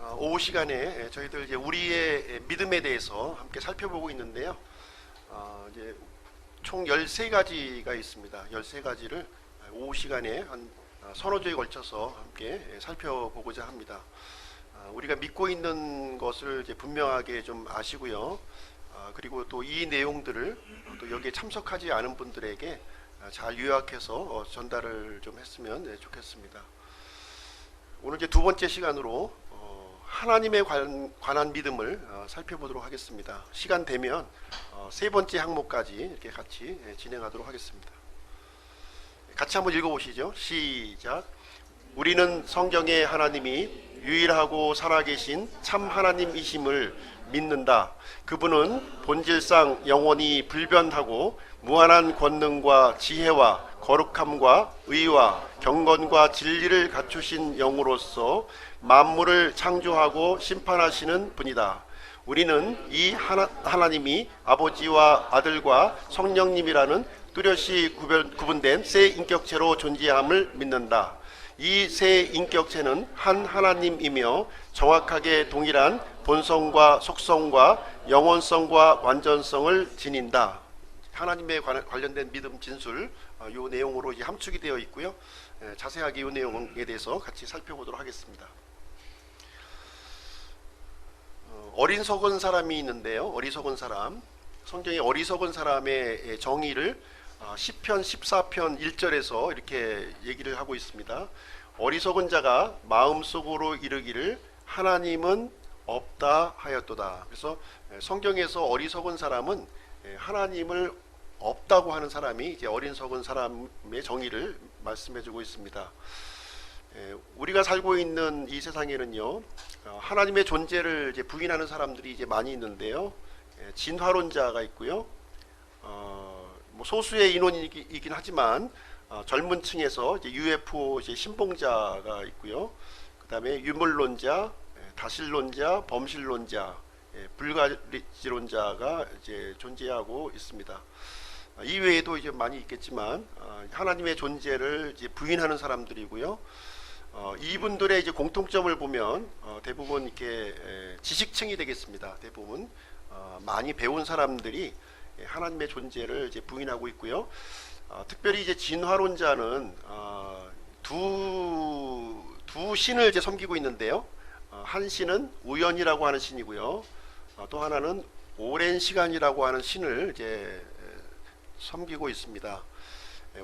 오후 시간에 저희들 이제 우리의 믿음에 대해서 함께 살펴보고 있는데요. 이제 총 13가지가 있습니다. 13가지를 오후 시간에 한 서너 주에 걸쳐서 함께 살펴보고자 합니다. 우리가 믿고 있는 것을 이제 분명하게 좀 아시고요. 그리고 또 이 내용들을 또 여기에 참석하지 않은 분들에게 잘 요약해서 전달을 좀 했으면 좋겠습니다. 오늘 이제 두 번째 시간으로 하나님에 관한 믿음을 살펴보도록 하겠습니다. 시간 되면 세 번째 항목까지 이렇게 같이 진행하도록 하겠습니다. 같이 한번 읽어보시죠. 시작. 우리는 성경의 하나님이 유일하고 살아계신 참 하나님이심을 믿는다. 그분은 본질상 영원히 불변하고 무한한 권능과 지혜와 거룩함과 의와 경건과 진리를 갖추신 영으로서 만물을 창조하고 심판하시는 분이다. 우리는 이 하나님이 아버지와 아들과 성령님이라는 뚜렷이 구분된 세 인격체로 존재함을 믿는다. 이 세 인격체는 한 하나님이며 정확하게 동일한 본성과 속성과 영원성과 완전성을 지닌다. 하나님에 관련된 믿음 진술 이 내용으로 이제 함축이 되어 있고요. 자세하게 이 내용에 대해서 같이 살펴보도록 하겠습니다. 어리석은 사람이 있는데요. 어리석은 사람, 성경의 어리석은 사람의 정의를 시편 14편 1절에서 이렇게 얘기를 하고 있습니다. 어리석은 자가 마음속으로 이르기를 하나님은 없다 하였도다. 그래서 성경에서 어리석은 사람은 하나님을 없다고 하는 사람이 이제 어리석은 사람의 정의를 말씀해주고 있습니다. 우리가 살고 있는 이 세상에는요, 하나님의 존재를 이제 부인하는 사람들이 이제 많이 있는데요. 진화론자가 있고요. 뭐 소수의 인원이긴 하지만 젊은 층에서 이제 UFO 이제 신봉자가 있고요. 그다음에 유물론자, 다신론자, 범신론자, 불가지론자가 이제 존재하고 있습니다. 이 외에도 이제 많이 있겠지만 하나님의 존재를 이제 부인하는 사람들이고요. 이분들의 이제 공통점을 보면 대부분 이렇게 지식층이 되겠습니다. 대부분 많이 배운 사람들이 하나님의 존재를 이제 부인하고 있고요. 특별히 이제 진화론자는 두 신을 이제 섬기고 있는데요. 한 신은 우연이라고 하는 신이고요. 또 하나는 오랜 시간이라고 하는 신을 이제 섬기고 있습니다.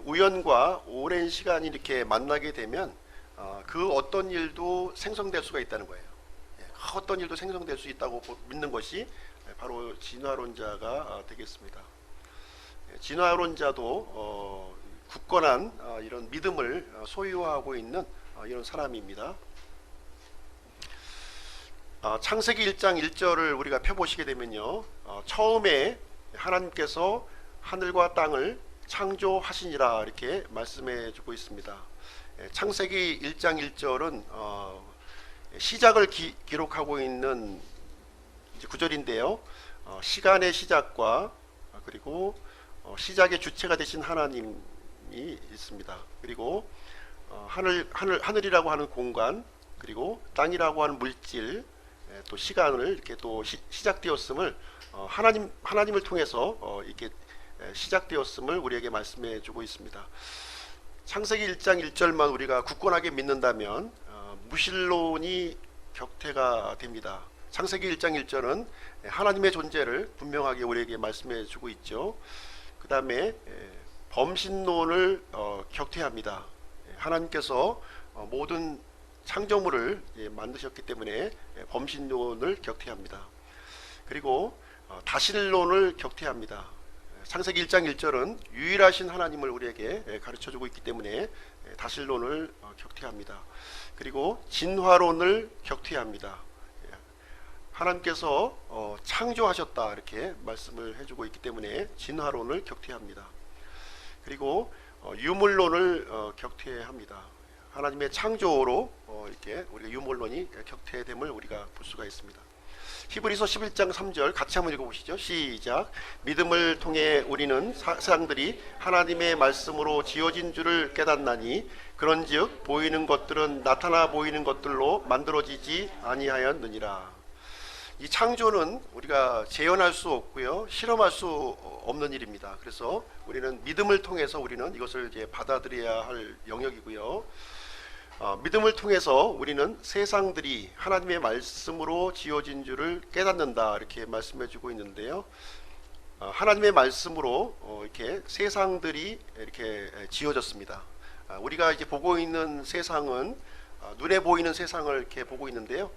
우연과 오랜 시간이 이렇게 만나게 되면 그 어떤 일도 생성될 수가 있다는 거예요. 어떤 일도 생성될 수 있다고 믿는 것이 바로 진화론자가 되겠습니다. 진화론자도 굳건한 이런 믿음을 소유하고 있는 이런 사람입니다. 창세기 1장 1절을 우리가 펴보시게 되면요, 처음에 하나님께서 하늘과 땅을 창조하시니라 이렇게 말씀해 주고 있습니다. 창세기 1장 1절은 시작을 기록하고 있는 구절인데요. 시간의 시작과 그리고 시작의 주체가 되신 하나님이 있습니다. 그리고 하늘이라고 하는 공간, 그리고 땅이라고 하는 물질, 또 시간을 이렇게 또 시작되었음을 하나님을 통해서 이렇게 시작되었음을 우리에게 말씀해 주고 있습니다. 창세기 1장 1절만 우리가 굳건하게 믿는다면 무신론이 격퇴가 됩니다. 창세기 1장 1절은 하나님의 존재를 분명하게 우리에게 말씀해 주고 있죠. 그 다음에 범신론을 격퇴합니다. 하나님께서 모든 창조물을 만드셨기 때문에 범신론을 격퇴합니다. 그리고 다신론을 격퇴합니다. 창세기 1장 1절은 유일하신 하나님을 우리에게 가르쳐주고 있기 때문에 다신론을 격퇴합니다. 그리고 진화론을 격퇴합니다. 하나님께서 창조하셨다 이렇게 말씀을 해주고 있기 때문에 진화론을 격퇴합니다. 그리고 유물론을 격퇴합니다. 하나님의 창조로 이렇게 우리가 유물론이 격퇴됨을 우리가 볼 수가 있습니다. 히브리서 11장 3절 같이 한번 읽어보시죠. 시작. 믿음을 통해 우리는 세상들이 하나님의 말씀으로 지어진 줄을 깨닫나니 그런즉 보이는 것들은 나타나 보이는 것들로 만들어지지 아니하였느니라. 이 창조는 우리가 재현할 수 없고요, 실험할 수 없는 일입니다. 그래서 우리는 믿음을 통해서 우리는 이것을 이제 받아들여야 할 영역이고요. 믿음을 통해서 우리는 세상들이 하나님의 말씀으로 지어진 줄을 깨닫는다, 이렇게 말씀해주고 있는데요. 하나님의 말씀으로 이렇게 세상들이 이렇게 지어졌습니다. 우리가 이제 보고 있는 세상은 눈에 보이는 세상을 이렇게 보고 있는데요.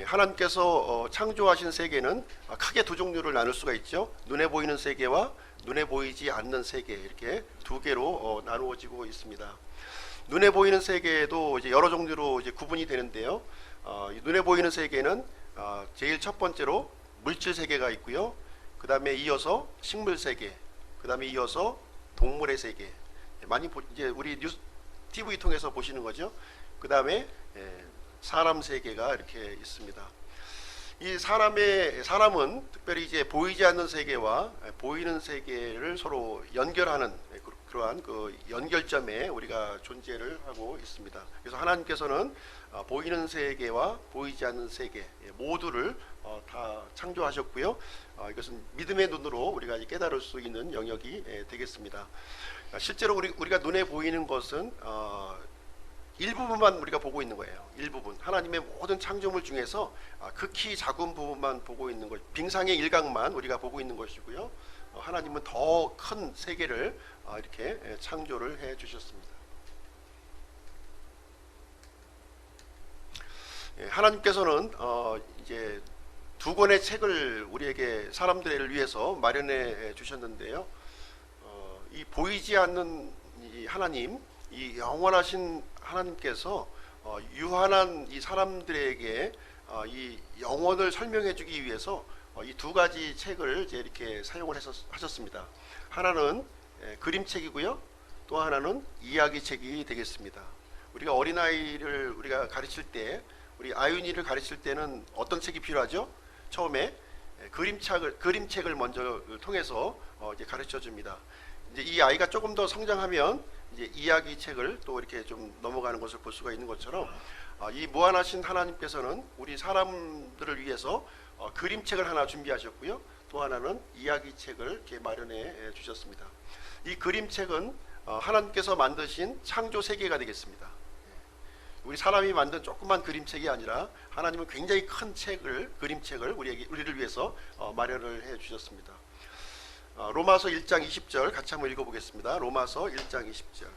하나님께서 창조하신 세계는 크게 두 종류를 나눌 수가 있죠. 눈에 보이는 세계와 눈에 보이지 않는 세계, 이렇게 두 개로 나누어지고 있습니다. 눈에 보이는 세계도 이제 여러 종류로 이제 구분이 되는데요. 눈에 보이는 세계는 제일 첫 번째로 물질 세계가 있고요. 그 다음에 이어서 식물 세계, 그 다음에 이어서 동물의 세계. 많이 이제 우리 뉴스 TV 통해서 보시는 거죠. 그 다음에 사람 세계가 이렇게 있습니다. 이 사람은 특별히 이제 보이지 않는 세계와 보이는 세계를 서로 연결하는 그러한 그 연결점에 우리가 존재를 하고 있습니다. 그래서 하나님께서는 보이는 세계와 보이지 않는 세계 모두를 다 창조하셨고요. 이것은 믿음의 눈으로 우리가 깨달을 수 있는 영역이 되겠습니다. 실제로 우리가 눈에 보이는 것은 일부분만 우리가 보고 있는 거예요. 일부분. 하나님의 모든 창조물 중에서 극히 작은 부분만 보고 있는 것, 빙상의 일각만 우리가 보고 있는 것이고요. 하나님은 더 큰 세계를 이렇게 창조를 해 주셨습니다. 하나님께서는 이제 두 권의 책을 우리에게 사람들을 위해서 마련해 주셨는데요. 이 보이지 않는 이 하나님, 이 영원하신 하나님께서 유한한 이 사람들에게 이 영혼을 설명해 주기 위해서 이 두 가지 책을 이제 이렇게 사용을 하셨습니다. 하나는 그림책이고요, 또 하나는 이야기책이 되겠습니다. 우리가 어린아이를 우리가 가르칠 때, 우리 아윤이를 가르칠 때는 어떤 책이 필요하죠? 처음에 그림책을 먼저 통해서 이제 가르쳐 줍니다. 이제 이 아이가 조금 더 성장하면 이제 이야기책을 또 이렇게 좀 넘어가는 것을 볼 수가 있는 것처럼 이 무한하신 하나님께서는 우리 사람들을 위해서 그림책을 하나 준비하셨고요, 또 하나는 이야기책을 이렇게 마련해 주셨습니다. 이 그림책은 하나님께서 만드신 창조 세계가 되겠습니다. 우리 사람이 만든 조그만 그림책이 아니라 하나님은 굉장히 큰 그림책을 우리를 위해서 마련을 해 주셨습니다. 로마서 1장 20절 같이 한번 읽어보겠습니다. 로마서 1장 20절.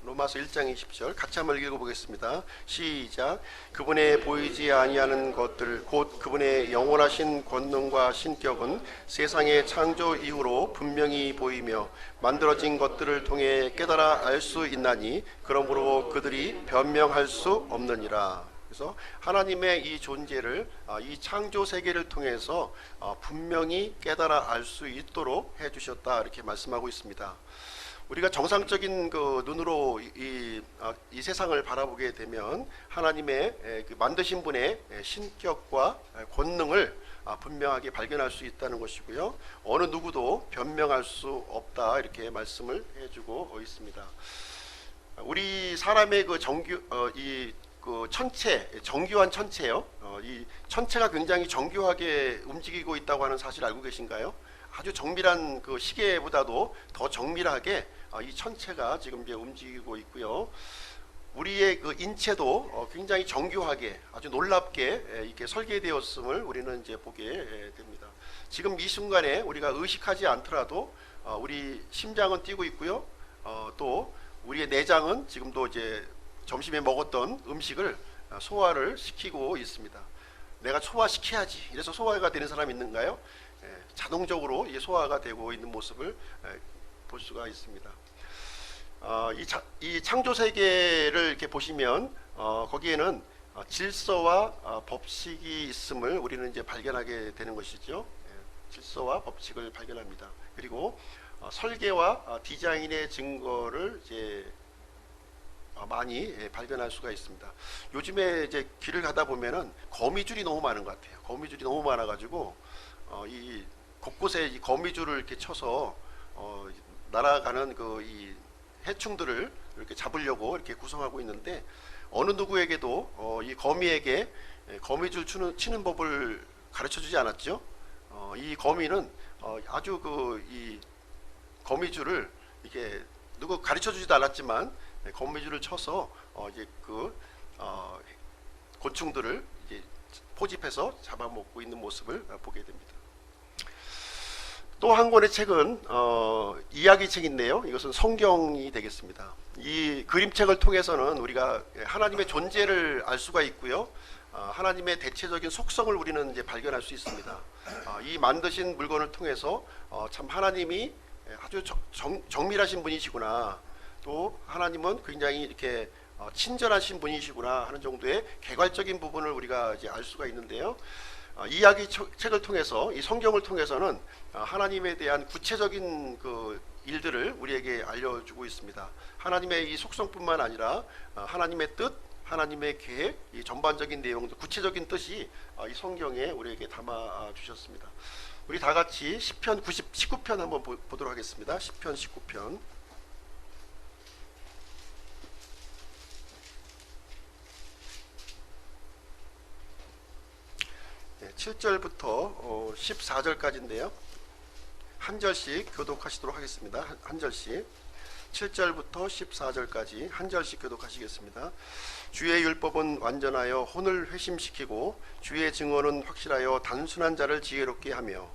로마서 1장 20절 같이 한번 읽어보겠습니다. 시작. 그분의 보이지 아니하는 것들 곧 그분의 영원하신 권능과 신격은 세상의 창조 이후로 분명히 보이며 만들어진 것들을 통해 깨달아 알 수 있나니 그러므로 그들이 변명할 수 없느니라. 그래서 하나님의 이 존재를 이 창조 세계를 통해서 분명히 깨달아 알 수 있도록 해주셨다, 이렇게 말씀하고 있습니다. 우리가 정상적인 그 눈으로 이 세상을 바라보게 되면 하나님의 그 만드신 분의 신격과 권능을 분명하게 발견할 수 있다는 것이고요. 어느 누구도 변명할 수 없다, 이렇게 말씀을 해주고 있습니다. 우리 사람의 그 정교한 천체요. 이 천체가 굉장히 정교하게 움직이고 있다고 하는 사실 알고 계신가요? 아주 정밀한 그 시계보다도 더 정밀하게 이 천체가 지금 이제 움직이고 있고요. 우리의 그 인체도 굉장히 정교하게 아주 놀랍게 이렇게 설계되었음을 우리는 이제 보게 됩니다. 지금 이 순간에 우리가 의식하지 않더라도 우리 심장은 뛰고 있고요. 또 우리의 내장은 지금도 이제 점심에 먹었던 음식을 소화를 시키고 있습니다. 내가 소화시켜야지, 이래서 소화가 되는 사람이 있는가요? 자동적으로 소화가 되고 있는 모습을 볼 수가 있습니다. 이 창조 세계를 이렇게 보시면 거기에는 질서와 법칙이 있음을 우리는 이제 발견하게 되는 것이죠. 질서와 법칙을 발견합니다. 그리고 설계와 디자인의 증거를 이제 많이 발견할 수가 있습니다. 요즘에 이제 길을 가다 보면은 거미줄이 너무 많은 것 같아요. 거미줄이 너무 많아가지고 이 곳곳에 이 거미줄을 이렇게 쳐서 날아가는 그 이 해충들을 이렇게 잡으려고 이렇게 구성하고 있는데, 어느 누구에게도 이 거미에게 거미줄 치는 법을 가르쳐주지 않았죠. 이 거미는 아주 그 이 거미줄을 이렇게 누구 가르쳐주지도 않았지만 거미줄을 쳐서 이제 그 곤충들을 이제 포집해서 잡아먹고 있는 모습을 보게 됩니다. 또 한 권의 책은 이야기책인데요. 이것은 성경이 되겠습니다. 이 그림책을 통해서는 우리가 하나님의 존재를 알 수가 있고요. 하나님의 대체적인 속성을 우리는 이제 발견할 수 있습니다. 이 만드신 물건을 통해서 참 하나님이 아주 정밀하신 분이시구나, 또 하나님은 굉장히 이렇게 친절하신 분이시구나 하는 정도의 개괄적인 부분을 우리가 이제 알 수가 있는데요. 이야기 책을 통해서, 이 성경을 통해서는 하나님에 대한 구체적인 그 일들을 우리에게 알려주고 있습니다. 하나님의 이 속성뿐만 아니라 하나님의 뜻, 하나님의 계획, 이 전반적인 내용들, 구체적인 뜻이 이 성경에 우리에게 담아 주셨습니다. 우리 다 같이 시편 19편 한번 보도록 하겠습니다. 시편 19편. 네, 7절부터 14절까지인데요. 한 절씩 교독하시도록 하겠습니다. 한 절씩. 7절부터 14절까지 한 절씩 교독하시겠습니다. 주의 율법은 완전하여 혼을 회심시키고 주의 증언은 확실하여 단순한 자를 지혜롭게 하며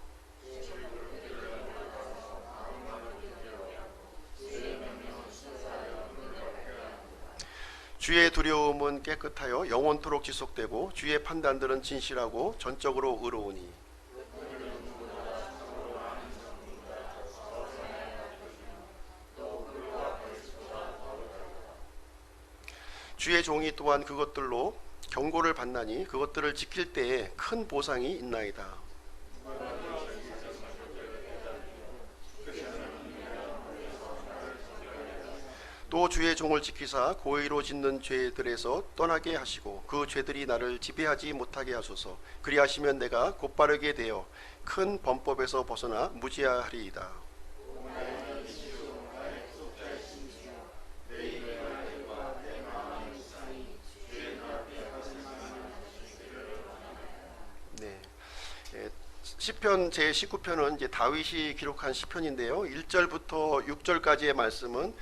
주의 두려움은 깨끗하여 영원토록 지속되고 주의 판단들은 진실하고 전적으로 의로우니 주의 종이 또한 그것들로 경고를 받나니 그것들을 지킬 때에 큰 보상이 있나이다. 또 주의 종을 지키사 고의로 짓는 죄들에서 떠나게 하시고 그 죄들이 나를 지배하지 못하게 하소서. 그리하시면 내가 곧바르게 되어 큰 범법에서 벗어나 무지하리이다. 네. 시편 제 19편은 이제 다윗이 기록한 시편인데요. 1절부터 6절까지의 말씀은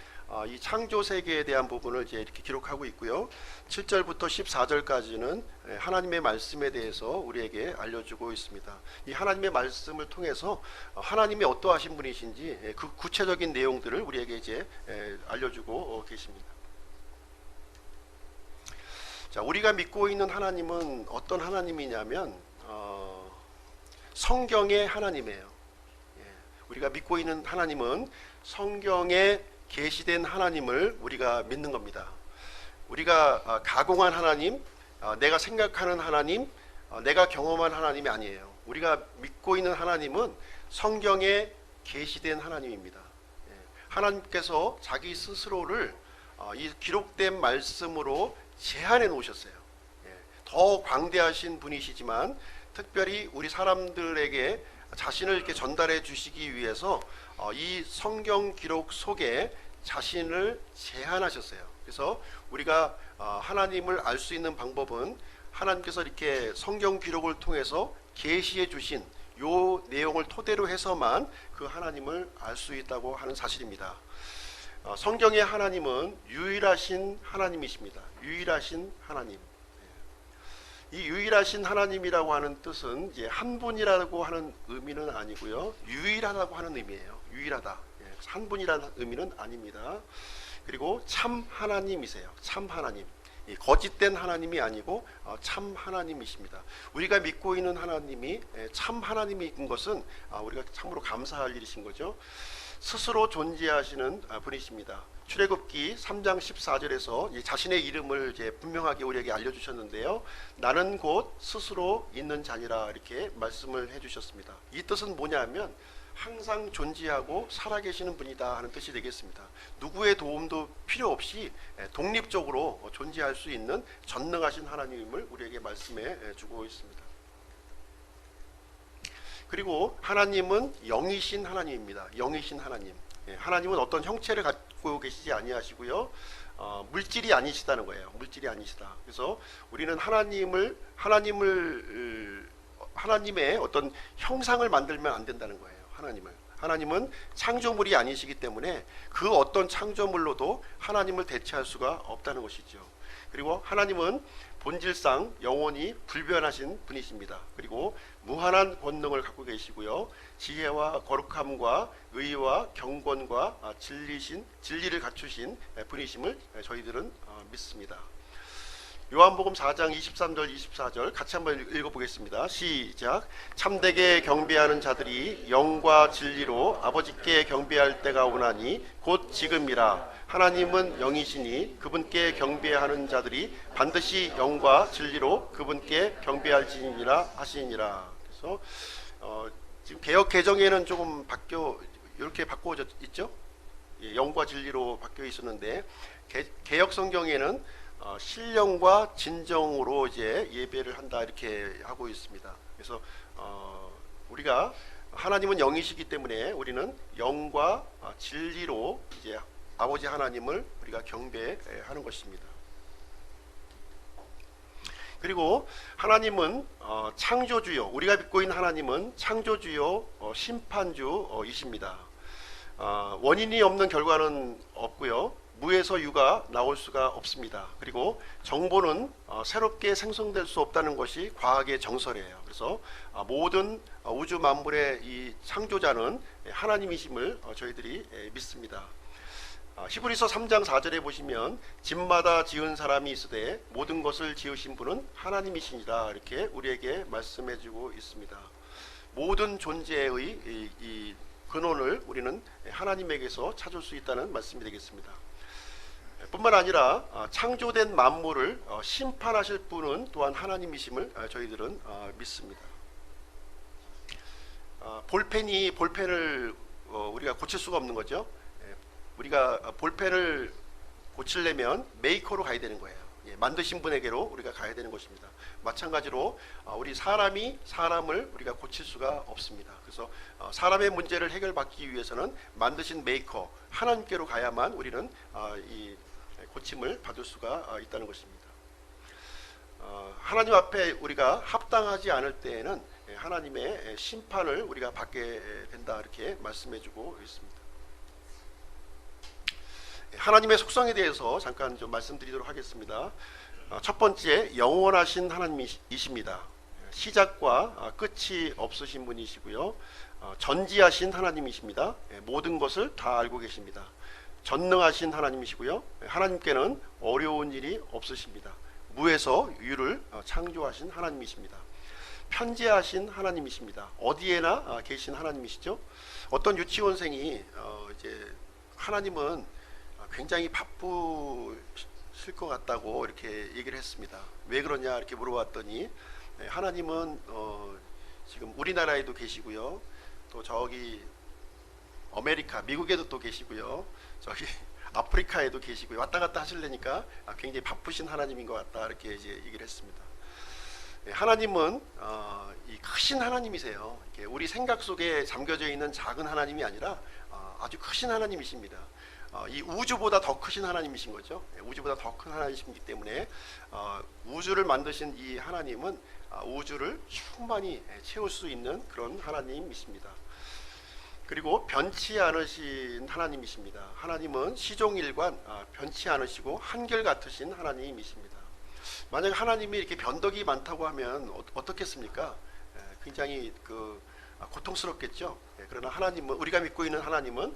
이 창조 세계에 대한 부분을 이제 이렇게 기록하고 있고요. 7절부터 14절까지는 하나님의 말씀에 대해서 우리에게 알려주고 있습니다. 이 하나님의 말씀을 통해서 하나님이 어떠하신 분이신지 그 구체적인 내용들을 우리에게 이제 알려주고 계십니다. 자, 우리가 믿고 있는 하나님은 어떤 하나님이냐면 성경의 하나님이에요. 우리가 믿고 있는 하나님은 성경에 계시된 하나님을 우리가 믿는 겁니다. 우리가 가공한 하나님, 내가 생각하는 하나님, 내가 경험한 하나님이 아니에요. 우리가 믿고 있는 하나님은 성경에 계시된 하나님입니다. 하나님께서 자기 스스로를 이 기록된 말씀으로 제한해 놓으셨어요. 더 광대하신 분이시지만 특별히 우리 사람들에게 자신을 이렇게 전달해 주시기 위해서 이 성경 기록 속에 자신을 제한하셨어요. 그래서 우리가 하나님을 알 수 있는 방법은 하나님께서 이렇게 성경 기록을 통해서 계시해 주신 요 내용을 토대로 해서만 그 하나님을 알 수 있다고 하는 사실입니다. 성경의 하나님은 유일하신 하나님이십니다. 유일하신 하나님. 이 유일하신 하나님이라고 하는 뜻은 이제 한 분이라고 하는 의미는 아니고요. 유일하다고 하는 의미예요. 유일하다. 한 분이라는 의미는 아닙니다. 그리고 참 하나님이세요. 참 하나님. 거짓된 하나님이 아니고 참 하나님이십니다. 우리가 믿고 있는 하나님이 참 하나님인 것은 우리가 참으로 감사할 일이신 거죠. 스스로 존재하시는 분이십니다. 출애굽기 3장 14절에서 자신의 이름을 이제 분명하게 우리에게 알려주셨는데요. 나는 곧 스스로 있는 자니라 이렇게 말씀을 해주셨습니다. 이 뜻은 뭐냐면 항상 존재하고 살아계시는 분이다 하는 뜻이 되겠습니다. 누구의 도움도 필요 없이 독립적으로 존재할 수 있는 전능하신 하나님을 우리에게 말씀해 주고 있습니다. 그리고 하나님은 영이신 하나님입니다. 영이신 하나님. 하나님은 어떤 형체를 갖고 계시지 아니하시고요. 물질이 아니시다는 거예요. 물질이 아니시다. 그래서 우리는 하나님의 어떤 형상을 만들면 안 된다는 거예요. 하나님은 창조물이 아니시기 때문에 그 어떤 창조물로도 하나님을 대체할 수가 없다는 것이죠. 그리고 하나님은 본질상 영원히 불변하신 분이십니다. 그리고 무한한 권능을 갖고 계시고요. 지혜와 거룩함과 의와 경건과 진리를 갖추신 분이심을 저희들은 믿습니다. 요한복음 4장 23절 24절 같이 한번 읽어보겠습니다. 시작. 참되게 경배하는 자들이 영과 진리로 아버지께 경배할 때가 오나니 곧 지금이라. 하나님은 영이시니 그분께 경배하는 자들이 반드시 영과 진리로 그분께 경배할지니라 하시니라. 그래서 지금 개역 개정에는 조금 이렇게 바꿔져 있죠. 영과 진리로 바뀌어 있었는데 개역 성경에는 신령과 진정으로 이제 예배를 한다 이렇게 하고 있습니다. 그래서 우리가 하나님은 영이시기 때문에 우리는 영과 진리로 이제 아버지 하나님을 우리가 경배하는 것입니다. 그리고 하나님은 창조주요, 우리가 믿고 있는 하나님은 창조주요, 심판주이십니다. 원인이 없는 결과는 없고요. 무에서 유가 나올 수가 없습니다. 그리고 정보는 새롭게 생성될 수 없다는 것이 과학의 정설이에요. 그래서 모든 우주 만물의 이 창조자는 하나님이심을 저희들이 믿습니다. 히브리서 3장 4절에 보시면 집마다 지은 사람이 있으되 모든 것을 지으신 분은 하나님이시니라 이렇게 우리에게 말씀해주고 있습니다. 모든 존재의 이 근원을 우리는 하나님에게서 찾을 수 있다는 말씀이 되겠습니다. 뿐만 아니라 창조된 만물을 심판하실 분은 또한 하나님이심을 저희들은 믿습니다. 볼펜을 우리가 고칠 수가 없는 거죠. 우리가 볼펜을 고치려면 메이커로 가야 되는 거예요. 만드신 분에게로 우리가 가야 되는 것입니다. 마찬가지로 우리 사람이 사람을 우리가 고칠 수가 없습니다. 그래서 사람의 문제를 해결받기 위해서는 만드신 메이커 하나님께로 가야만 우리는 이 고침을 받을 수가 있다는 것입니다. 하나님 앞에 우리가 합당하지 않을 때에는 하나님의 심판을 우리가 받게 된다 이렇게 말씀해주고 있습니다. 하나님의 속성에 대해서 잠깐 좀 말씀드리도록 하겠습니다. 첫 번째, 영원하신 하나님이십니다. 시작과 끝이 없으신 분이시고요. 전지하신 하나님이십니다. 모든 것을 다 알고 계십니다. 전능하신 하나님이시고요. 하나님께는 어려운 일이 없으십니다. 무에서 유를 창조하신 하나님이십니다. 편재하신 하나님이십니다. 어디에나 계신 하나님이시죠. 어떤 유치원생이 이제 하나님은 굉장히 바쁘실 것 같다고 이렇게 얘기를 했습니다. 왜 그러냐 이렇게 물어봤더니 하나님은 지금 우리나라에도 계시고요. 또 저기 미국에도 또 계시고요. 저기 아프리카에도 계시고요. 왔다 갔다 하시려니까 굉장히 바쁘신 하나님인 것 같다 이렇게 이제 얘기를 했습니다. 하나님은 이 크신 하나님이세요. 우리 생각 속에 잠겨져 있는 작은 하나님이 아니라 아주 크신 하나님이십니다. 이 우주보다 더 크신 하나님이신 거죠. 우주보다 더 큰 하나님이시기 때문에 우주를 만드신 이 하나님은 우주를 충만히 채울 수 있는 그런 하나님이십니다. 그리고 변치 않으신 하나님이십니다. 하나님은 시종일관 변치 않으시고 한결같으신 하나님이십니다. 만약 하나님이 이렇게 변덕이 많다고 하면 어떻겠습니까? 굉장히 고통스럽겠죠. 그러나 하나님은, 우리가 믿고 있는 하나님은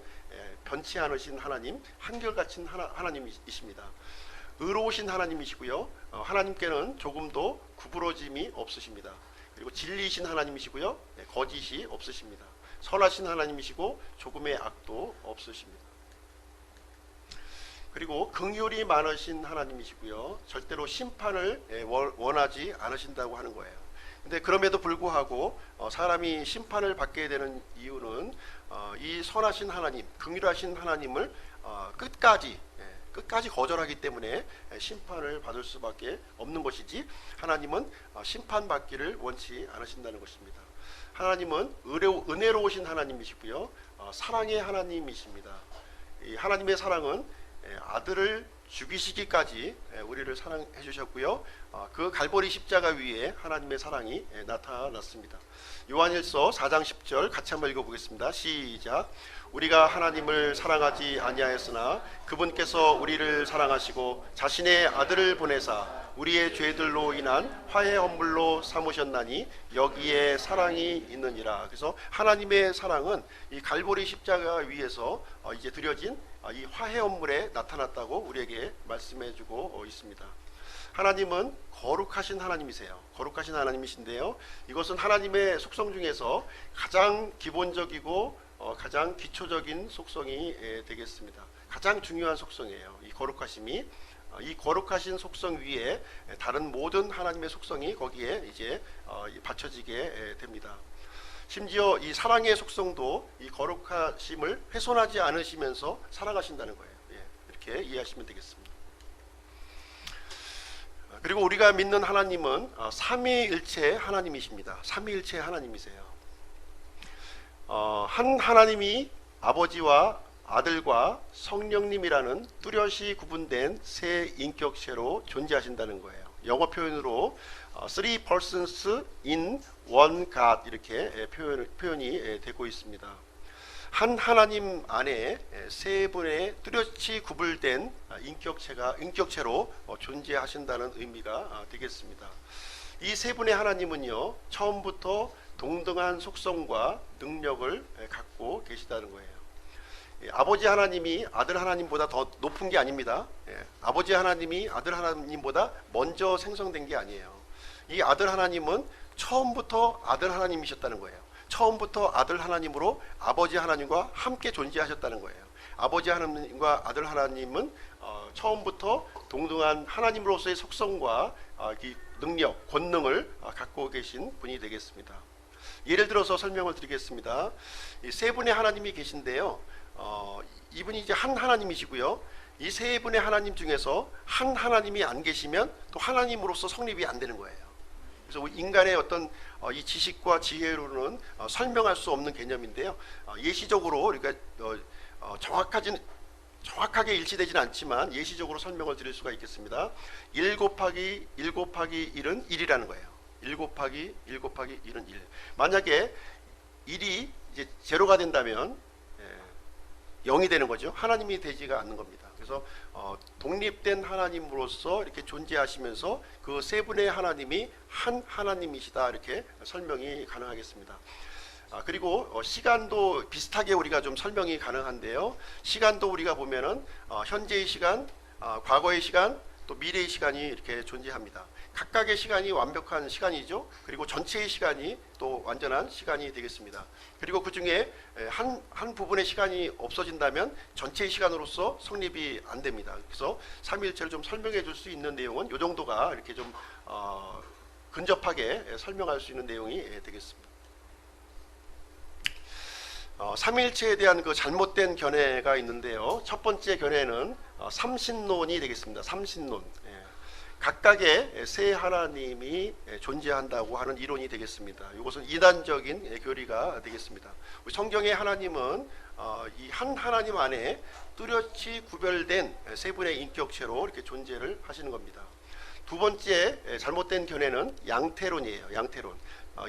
변치 않으신 하나님, 한결같은 하나님이십니다. 의로우신 하나님이시고요. 하나님께는 조금도 구부러짐이 없으십니다. 그리고 진리이신 하나님이시고요. 거짓이 없으십니다. 선하신 하나님이시고 조금의 악도 없으십니다. 그리고 긍휼이 많으신 하나님이시고요. 절대로 심판을 원하지 않으신다고 하는 거예요. 근데 그럼에도 불구하고 사람이 심판을 받게 되는 이유는 이 선하신 하나님, 긍휼하신 하나님을 끝까지 거절하기 때문에 심판을 받을 수밖에 없는 것이지, 하나님은 심판받기를 원치 않으신다는 것입니다. 하나님은 은혜로우신 하나님이시고요, 사랑의 하나님이십니다. 이 하나님의 사랑은 아들을 죽이시기까지 우리를 사랑해 주셨고요, 그 갈보리 십자가 위에 하나님의 사랑이 나타났습니다. 요한일서 4장 10절 같이 한번 읽어보겠습니다. 시작. 우리가 하나님을 사랑하지 아니하였으나 그분께서 우리를 사랑하시고 자신의 아들을 보내사 우리의 죄들로 인한 화해 헌물로 삼으셨나니 여기에 사랑이 있느니라. 그래서 하나님의 사랑은 이 갈보리 십자가 위에서 이제 드려진 이 화해 헌물에 나타났다고 우리에게 말씀해주고 있습니다. 하나님은 거룩하신 하나님이세요. 거룩하신 하나님이신데요, 이것은 하나님의 속성 중에서 가장 기본적이고 가장 기초적인 속성이 되겠습니다. 가장 중요한 속성이에요. 이 거룩하심이, 이 거룩하신 속성 위에 다른 모든 하나님의 속성이 거기에 이제 받쳐지게 됩니다. 심지어 이 사랑의 속성도 이 거룩하심을 훼손하지 않으시면서 사랑하신다는 거예요. 이렇게 이해하시면 되겠습니다. 그리고 우리가 믿는 하나님은 삼위일체 하나님이십니다. 삼위일체 하나님이세요. 한 하나님이 아버지와 아들과 성령님이라는 뚜렷이 구분된 세 인격체로 존재하신다는 거예요. 영어 표현으로 three persons in one God 이렇게 표현이 되고 있습니다. 한 하나님 안에 세 분의 뚜렷이 구분된 인격체로 존재하신다는 의미가 되겠습니다. 이 세 분의 하나님은요, 처음부터 동등한 속성과 능력을 갖고 계시다는 거예요. 아버지 하나님이 아들 하나님보다 더 높은 게 아닙니다. 아버지 하나님이 아들 하나님보다 먼저 생성된 게 아니에요. 이 아들 하나님은 처음부터 아들 하나님이셨다는 거예요. 처음부터 아들 하나님으로 아버지 하나님과 함께 존재하셨다는 거예요. 아버지 하나님과 아들 하나님은 처음부터 동등한 하나님으로서의 속성과 능력, 권능을 갖고 계신 분이 되겠습니다. 예를 들어서 설명을 드리겠습니다. 이 세 분의 하나님이 계신데요, 이분이 이제 한 하나님이시고요, 이 세 분의 하나님 중에서 한 하나님이 안 계시면 또 하나님으로서 성립이 안 되는 거예요. 그래서 인간의 어떤 이 지식과 지혜로는 설명할 수 없는 개념인데요, 예시적으로 그러니까 정확하게 일치되지는 않지만 예시적으로 설명을 드릴 수가 있겠습니다. 1 곱하기 1 곱하기 1은 1이라는 거예요. 1 곱하기 1 곱하기 1은 1. 만약에 1이 이제 제로가 된다면 0이 되는 거죠. 하나님이 되지가 않는 겁니다. 그래서 독립된 하나님으로서 이렇게 존재하시면서 그 세 분의 하나님이 한 하나님이시다, 이렇게 설명이 가능하겠습니다. 그리고 시간도 비슷하게 우리가 좀 설명이 가능한데요, 시간도 우리가 보면은 현재의 시간, 과거의 시간, 또 미래의 시간이 이렇게 존재합니다. 각각의 시간이 완벽한 시간이죠. 그리고 전체의 시간이 또 완전한 시간이 되겠습니다. 그리고 그 중에 한 부분의 시간이 없어진다면 전체의 시간으로서 성립이 안 됩니다. 그래서 삼위일체를 좀 설명해 줄 수 있는 내용은 이 정도가 이렇게 좀 근접하게 설명할 수 있는 내용이 되겠습니다. 삼위일체에 대한 그 잘못된 견해가 있는데요, 첫 번째 견해는 삼신론이 되겠습니다. 삼신론. 각각의 세 하나님이 존재한다고 하는 이론이 되겠습니다. 이것은 이단적인 교리가 되겠습니다. 성경의 하나님은 이 한 하나님 안에 뚜렷이 구별된 세 분의 인격체로 이렇게 존재를 하시는 겁니다. 두 번째 잘못된 견해는 양태론이에요. 양태론.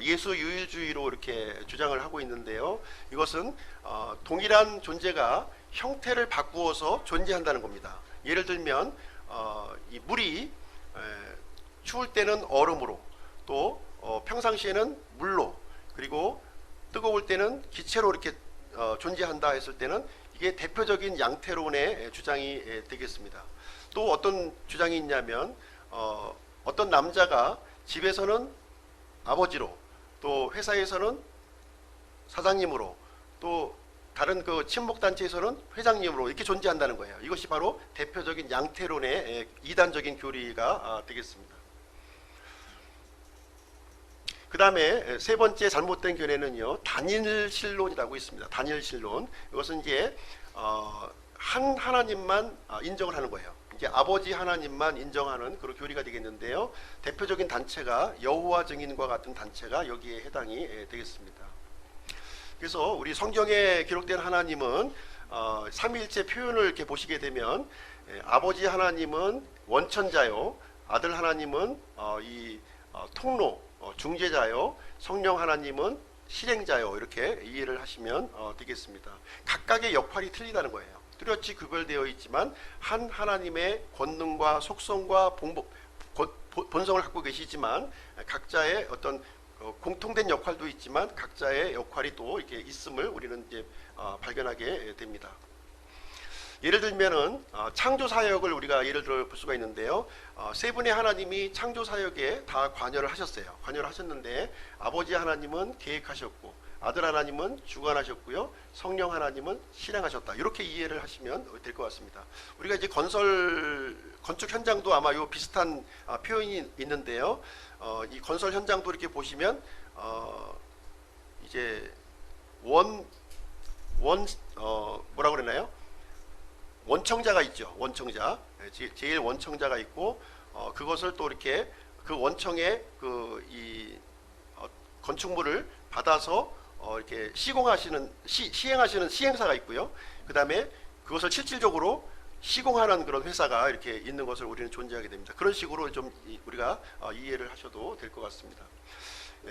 예수 유일주의로 이렇게 주장을 하고 있는데요, 이것은 동일한 존재가 형태를 바꾸어서 존재한다는 겁니다. 예를 들면 이 물이 추울 때는 얼음으로, 또 평상시에는 물로, 그리고 뜨거울 때는 기체로 이렇게 존재한다 했을 때는 이게 대표적인 양태론의 주장이 되겠습니다. 또 어떤 주장이 있냐면 어떤 남자가 집에서는 아버지로, 또 회사에서는 사장님으로, 또 다른 그 친목 단체에서는 회장님으로 이렇게 존재한다는 거예요. 이것이 바로 대표적인 양태론의 이단적인 교리가 되겠습니다. 그 다음에 세 번째 잘못된 견해는요, 단일신론이라고 있습니다. 단일신론. 이것은 이제 한 하나님만 인정을 하는 거예요. 이제 아버지 하나님만 인정하는 그런 교리가 되겠는데요. 대표적인 단체가 여호와 증인과 같은 단체가 여기에 해당이 되겠습니다. 그래서 우리 성경에 기록된 하나님은 삼위일체 표현을 이렇게 보시게 되면 아버지 하나님은 원천자요, 아들 하나님은 통로, 중재자요, 성령 하나님은 실행자요, 이렇게 이해를 하시면 되겠습니다. 각각의 역할이 틀리다는 거예요. 뚜렷이 구별되어 있지만 한 하나님의 권능과 속성과 본성을 갖고 계시지만 각자의 어떤 공통된 역할도 있지만 각자의 역할이 또 이렇게 있음을 우리는 이제 발견하게 됩니다. 예를 들면은 창조 사역을 우리가 예를 들어 볼 수가 있는데요. 세 분의 하나님이 창조 사역에 다 관여를 하셨어요. 관여를 하셨는데 아버지 하나님은 계획하셨고 아들 하나님은 주관하셨고요. 성령 하나님은 실행하셨다. 이렇게 이해를 하시면 될 것 같습니다. 우리가 이제 건축 현장도 아마 요 비슷한 표현이 있는데요. 이 건설 현장도 이렇게 보시면 이제 뭐라고 그러나요? 원청자가 있죠. 원청자. 제일 원청자가 있고 그것을 또 이렇게 그 원청의 건축물을 받아서 이렇게 시행하시는 시행사가 있고요. 그 다음에 그것을 실질적으로 시공하는 그런 회사가 이렇게 있는 것을 우리는 존재하게 됩니다. 그런 식으로 좀 우리가 이해를 하셔도 될 것 같습니다.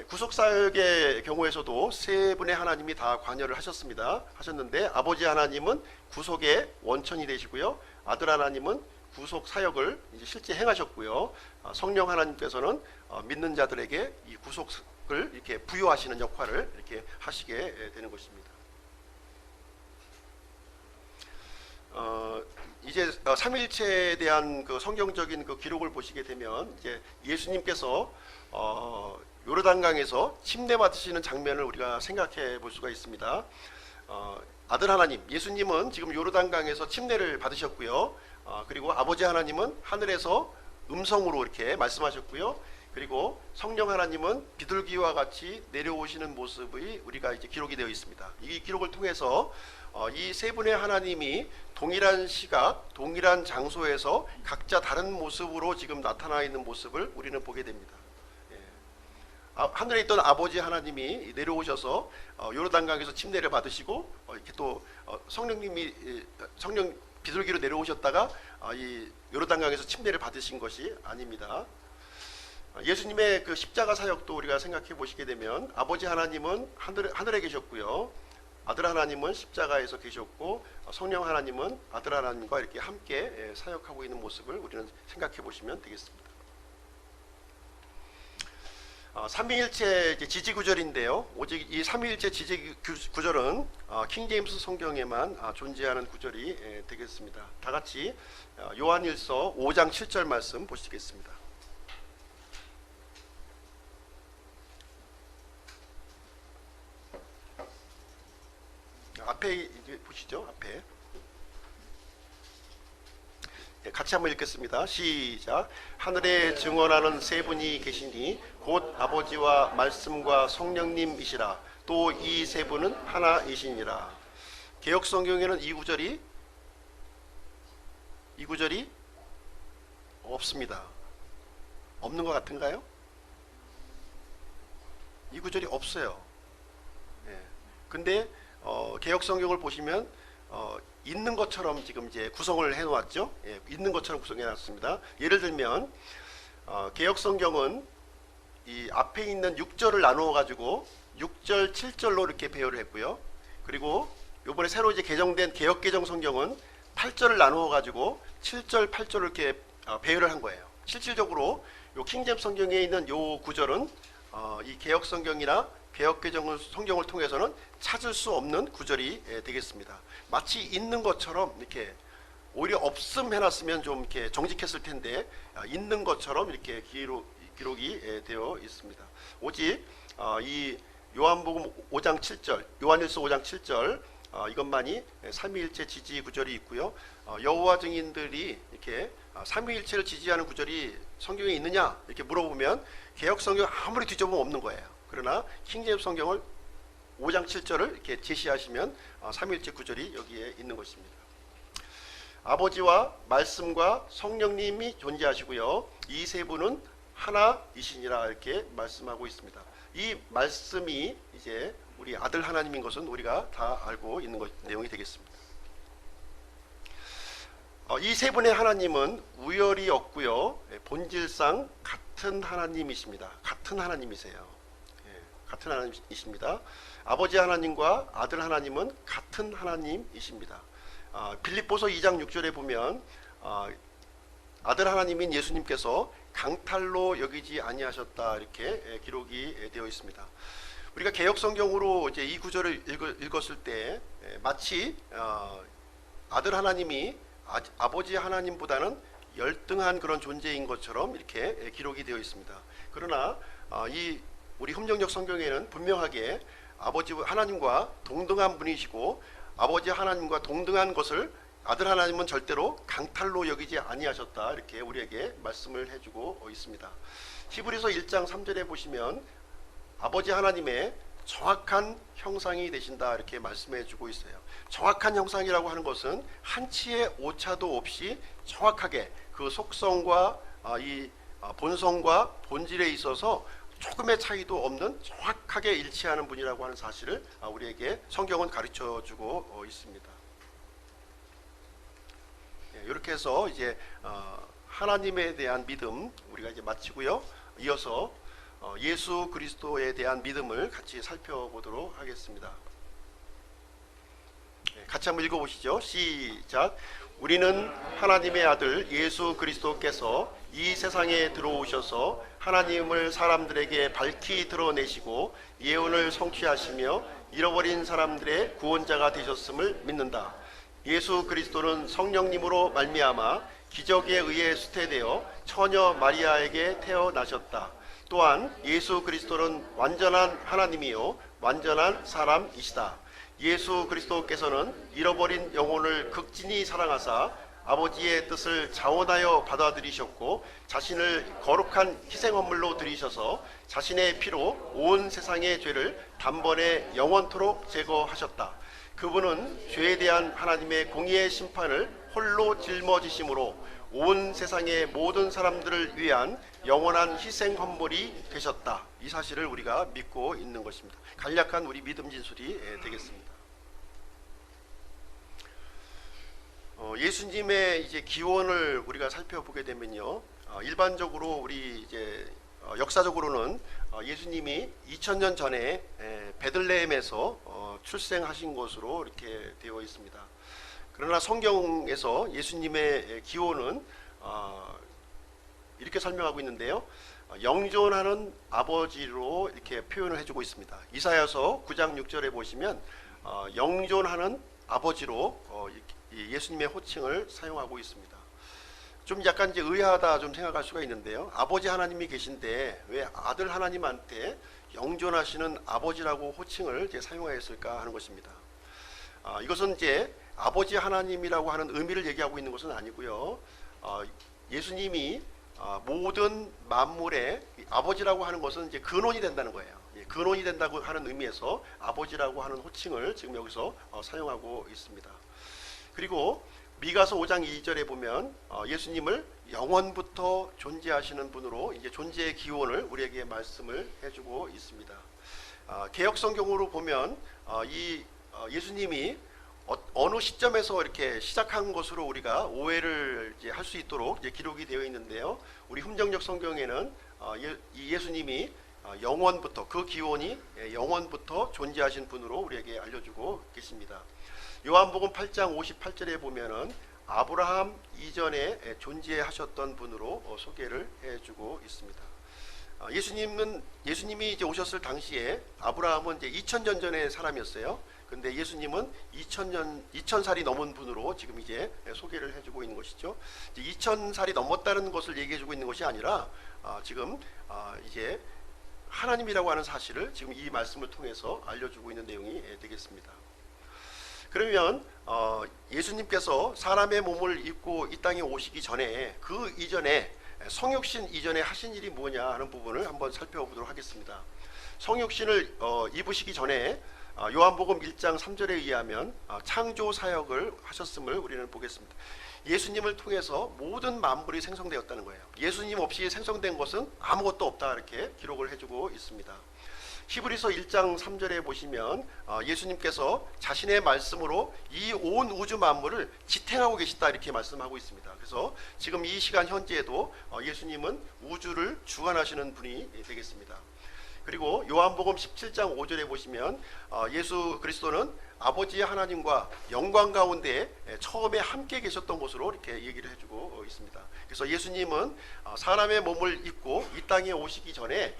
구속사역의 경우에서도 세 분의 하나님이 다 관여를 하셨는데 아버지 하나님은 구속의 원천이 되시고요. 아들 하나님은 구속 사역을 이제 실제 행하셨고요. 성령 하나님께서는 믿는 자들에게 이 구속을 이렇게 부여하시는 역할을 이렇게 하시게 되는 것입니다. 이제 삼일체에 대한 그 성경적인 그 기록을 보시게 되면 이제 예수님께서 요르단강에서 침례 받으시는 장면을 우리가 생각해 볼 수가 있습니다. 아들 하나님, 예수님은 지금 요르단강에서 침례를 받으셨고요. 그리고 아버지 하나님은 하늘에서 음성으로 이렇게 말씀하셨고요. 그리고 성령 하나님은 비둘기와 같이 내려오시는 모습이 우리가 이제 기록이 되어 있습니다. 이 기록을 통해서 이 세 분의 하나님이 동일한 시각, 동일한 장소에서 각자 다른 모습으로 지금 나타나 있는 모습을 우리는 보게 됩니다. 하늘에 있던 아버지 하나님이 내려오셔서 요르단강에서 침례를 받으시고 이렇게 또 성령 비둘기로 내려오셨다가 이 요르단강에서 침례를 받으신 것이 아닙니다. 예수님의 그 십자가 사역도 우리가 생각해 보시게 되면 아버지 하나님은 하늘에 계셨고요. 아들 하나님은 십자가에서 계셨고 성령 하나님은 아들 하나님과 이렇게 함께 사역하고 있는 모습을 우리는 생각해 보시면 되겠습니다. 삼위일체 지지구절인데요. 오직 이 삼위일체 지지구절은 킹제임스 성경에만 존재하는 구절이 되겠습니다. 다 같이 요한일서 5장 7절 말씀 보시겠습니다. 앞에 이제 보시죠. 앞에 같이 한번 읽겠습니다. 시작. 하늘에 증언하는 세 분이 계시니 곧 아버지와 말씀과 성령님이시라. 또 이 세 분은 하나이시니라. 개역 성경에는 이 구절이 없습니다. 없는 것 같은가요? 이 구절이 없어요. 근데 개역 성경을 보시면 있는 것처럼 지금 이제 구성을 해놓았죠. 있는 것처럼 구성해 놨습니다. 예를 들면 개역 성경은 이 앞에 있는 6절을 나누어 가지고 6절, 7절로 이렇게 배열을 했고요. 그리고 이번에 새로 이제 개정된 개역 개정 성경은 8절을 나누어 가지고 7절, 8절을 이렇게 배열을 한 거예요. 실질적으로 요 킹제임스 성경에 있는 요 구절은 이 개역 성경이나 개역 개정 성경을 통해서는 찾을 수 없는 구절이 되겠습니다. 마치 있는 것처럼 이렇게 오히려 없음 해놨으면 좀 이렇게 정직했을 텐데 있는 것처럼 이렇게 기록이 되어 있습니다. 오직 이 요한복음 5장 7절, 요한일서 5장 7절, 이것만이 삼위일체 지지 구절이 있고요. 여호와 증인들이 이렇게 삼위일체를 지지하는 구절이 성경에 있느냐 이렇게 물어보면 개역 성경 아무리 뒤져보면 없는 거예요. 그러나 킹제임스 성경을 5장 7절을 이렇게 제시하시면 삼위일체 구절이 여기에 있는 것입니다. 아버지와 말씀과 성령님이 존재하시고요. 이 세 분은 하나이시니라 이렇게 말씀하고 있습니다. 이 말씀이 이제 우리 아들 하나님인 것은 우리가 다 알고 있는 내용이 되겠습니다. 이 세 분의 하나님은 우열이 없고요. 본질상 같은 하나님이십니다. 같은 하나님이세요. 같은 하나님이십니다. 아버지 하나님과 아들 하나님은 같은 하나님이십니다. 빌립보서 2장 6절에 보면 아들 하나님인 예수님께서 강탈로 여기지 아니하셨다 이렇게 기록이 되어 있습니다. 우리가 개역 성경으로 이제 이 구절을 읽었을 때 마치 아들 하나님이 아버지 하나님보다는 열등한 그런 존재인 것처럼 이렇게 기록이 되어 있습니다. 그러나 이 우리 흠정역 성경에는 분명하게 아버지 하나님과 동등한 분이시고 아버지 하나님과 동등한 것을 아들 하나님은 절대로 강탈로 여기지 아니하셨다 이렇게 우리에게 말씀을 해주고 있습니다. 히브리서 1장 3절에 보시면 아버지 하나님의 정확한 형상이 되신다 이렇게 말씀해 주고 있어요. 정확한 형상이라고 하는 것은 한치의 오차도 없이 정확하게 그 속성과 이 본성과 본질에 있어서 조금의 차이도 없는 정확하게 일치하는 분이라고 하는 사실을 우리에게 성경은 가르쳐 주고 있습니다. 이렇게 해서 이제 하나님에 대한 믿음 우리가 이제 마치고요. 이어서 예수 그리스도에 대한 믿음을 같이 살펴보도록 하겠습니다. 같이 한번 읽어보시죠. 시작. 우리는 하나님의 아들 예수 그리스도께서 이 세상에 들어오셔서 하나님을 사람들에게 밝히 드러내시고 예언을 성취하시며 잃어버린 사람들의 구원자가 되셨음을 믿는다. 예수 그리스도는 성령님으로 말미암아 기적에 의해 수태되어 처녀 마리아에게 태어나셨다. 또한 예수 그리스도는 완전한 하나님이요 완전한 사람이시다. 예수 그리스도께서는 잃어버린 영혼을 극진히 사랑하사 아버지의 뜻을 자원하여 받아들이셨고 자신을 거룩한 희생헌물로 드리셔서 자신의 피로 온 세상의 죄를 단번에 영원토록 제거하셨다. 그분은 죄에 대한 하나님의 공의의 심판을 홀로 짊어지심으로 온 세상의 모든 사람들을 위한 영원한 희생 헌물이 되셨다. 이 사실을 우리가 믿고 있는 것입니다. 간략한 우리 믿음 진술이 되겠습니다. 예수님의 이제 기원을 우리가 살펴보게 되면요, 일반적으로 우리 이제 역사적으로는 예수님이 2000년 전에 베들레헴에서 출생하신 것으로 이렇게 되어 있습니다. 그러나 성경에서 예수님의 기원은 이렇게 설명하고 있는데요. 영존하는 아버지로 이렇게 표현을 해주고 있습니다. 이사야서 9장 6절에 보시면 영존하는 아버지로 예수님의 호칭을 사용하고 있습니다. 좀 약간 이제 의아하다 좀 생각할 수가 있는데요. 아버지 하나님이 계신데 왜 아들 하나님한테 영존하시는 아버지라고 호칭을 이제 사용하였을까 하는 것입니다. 이것은 이제 아버지 하나님이라고 하는 의미를 얘기하고 있는 것은 아니고요. 예수님이 모든 만물의 아버지라고 하는 것은 이제 근원이 된다는 거예요. 근원이 된다고 하는 의미에서 아버지라고 하는 호칭을 지금 여기서 사용하고 있습니다. 그리고 미가서 5장 2절에 보면 예수님을 영원부터 존재하시는 분으로 이제 존재의 기원을 우리에게 말씀을 해주고 있습니다. 개역 성경으로 보면 이 예수님이 어느 시점에서 이렇게 시작한 것으로 우리가 오해를 이제 할 수 있도록 이제 기록이 되어 있는데요. 우리 흠정역 성경에는 이 예수님이 영원부터 그 기원이 영원부터 존재하신 분으로 우리에게 알려주고 계십니다. 요한복음 8장 58절에 보면은 아브라함 이전에 존재하셨던 분으로 소개를 해주고 있습니다. 예수님이 이제 오셨을 당시에 아브라함은 이제 2000년 전의 사람이었어요. 근데 예수님은 2000살이 넘은 분으로 지금 이제 소개를 해주고 있는 것이죠. 2000살이 넘었다는 것을 얘기해주고 있는 것이 아니라 지금 이제 하나님이라고 하는 사실을 지금 이 말씀을 통해서 알려주고 있는 내용이 되겠습니다. 그러면 예수님께서 사람의 몸을 입고 이 땅에 오시기 전에 그 이전에 성육신 이전에 하신 일이 뭐냐 하는 부분을 한번 살펴보도록 하겠습니다. 성육신을 입으시기 전에 요한복음 1장 3절에 의하면 창조 사역을 하셨음을 우리는 보겠습니다. 예수님을 통해서 모든 만물이 생성되었다는 거예요. 예수님 없이 생성된 것은 아무것도 없다 이렇게 기록을 해주고 있습니다. 히브리서 1장 3절에 보시면 예수님께서 자신의 말씀으로 이 온 우주 만물을 지탱하고 계시다 이렇게 말씀하고 있습니다. 그래서 지금 이 시간 현재에도 예수님은 우주를 주관하시는 분이 되겠습니다. 그리고 요한복음 17장 5절에 보시면 예수 그리스도는 아버지 하나님과 영광 가운데 처음에 함께 계셨던 것으로 이렇게 얘기를 해주고 있습니다. 그래서 예수님은 사람의 몸을 입고 이 땅에 오시기 전에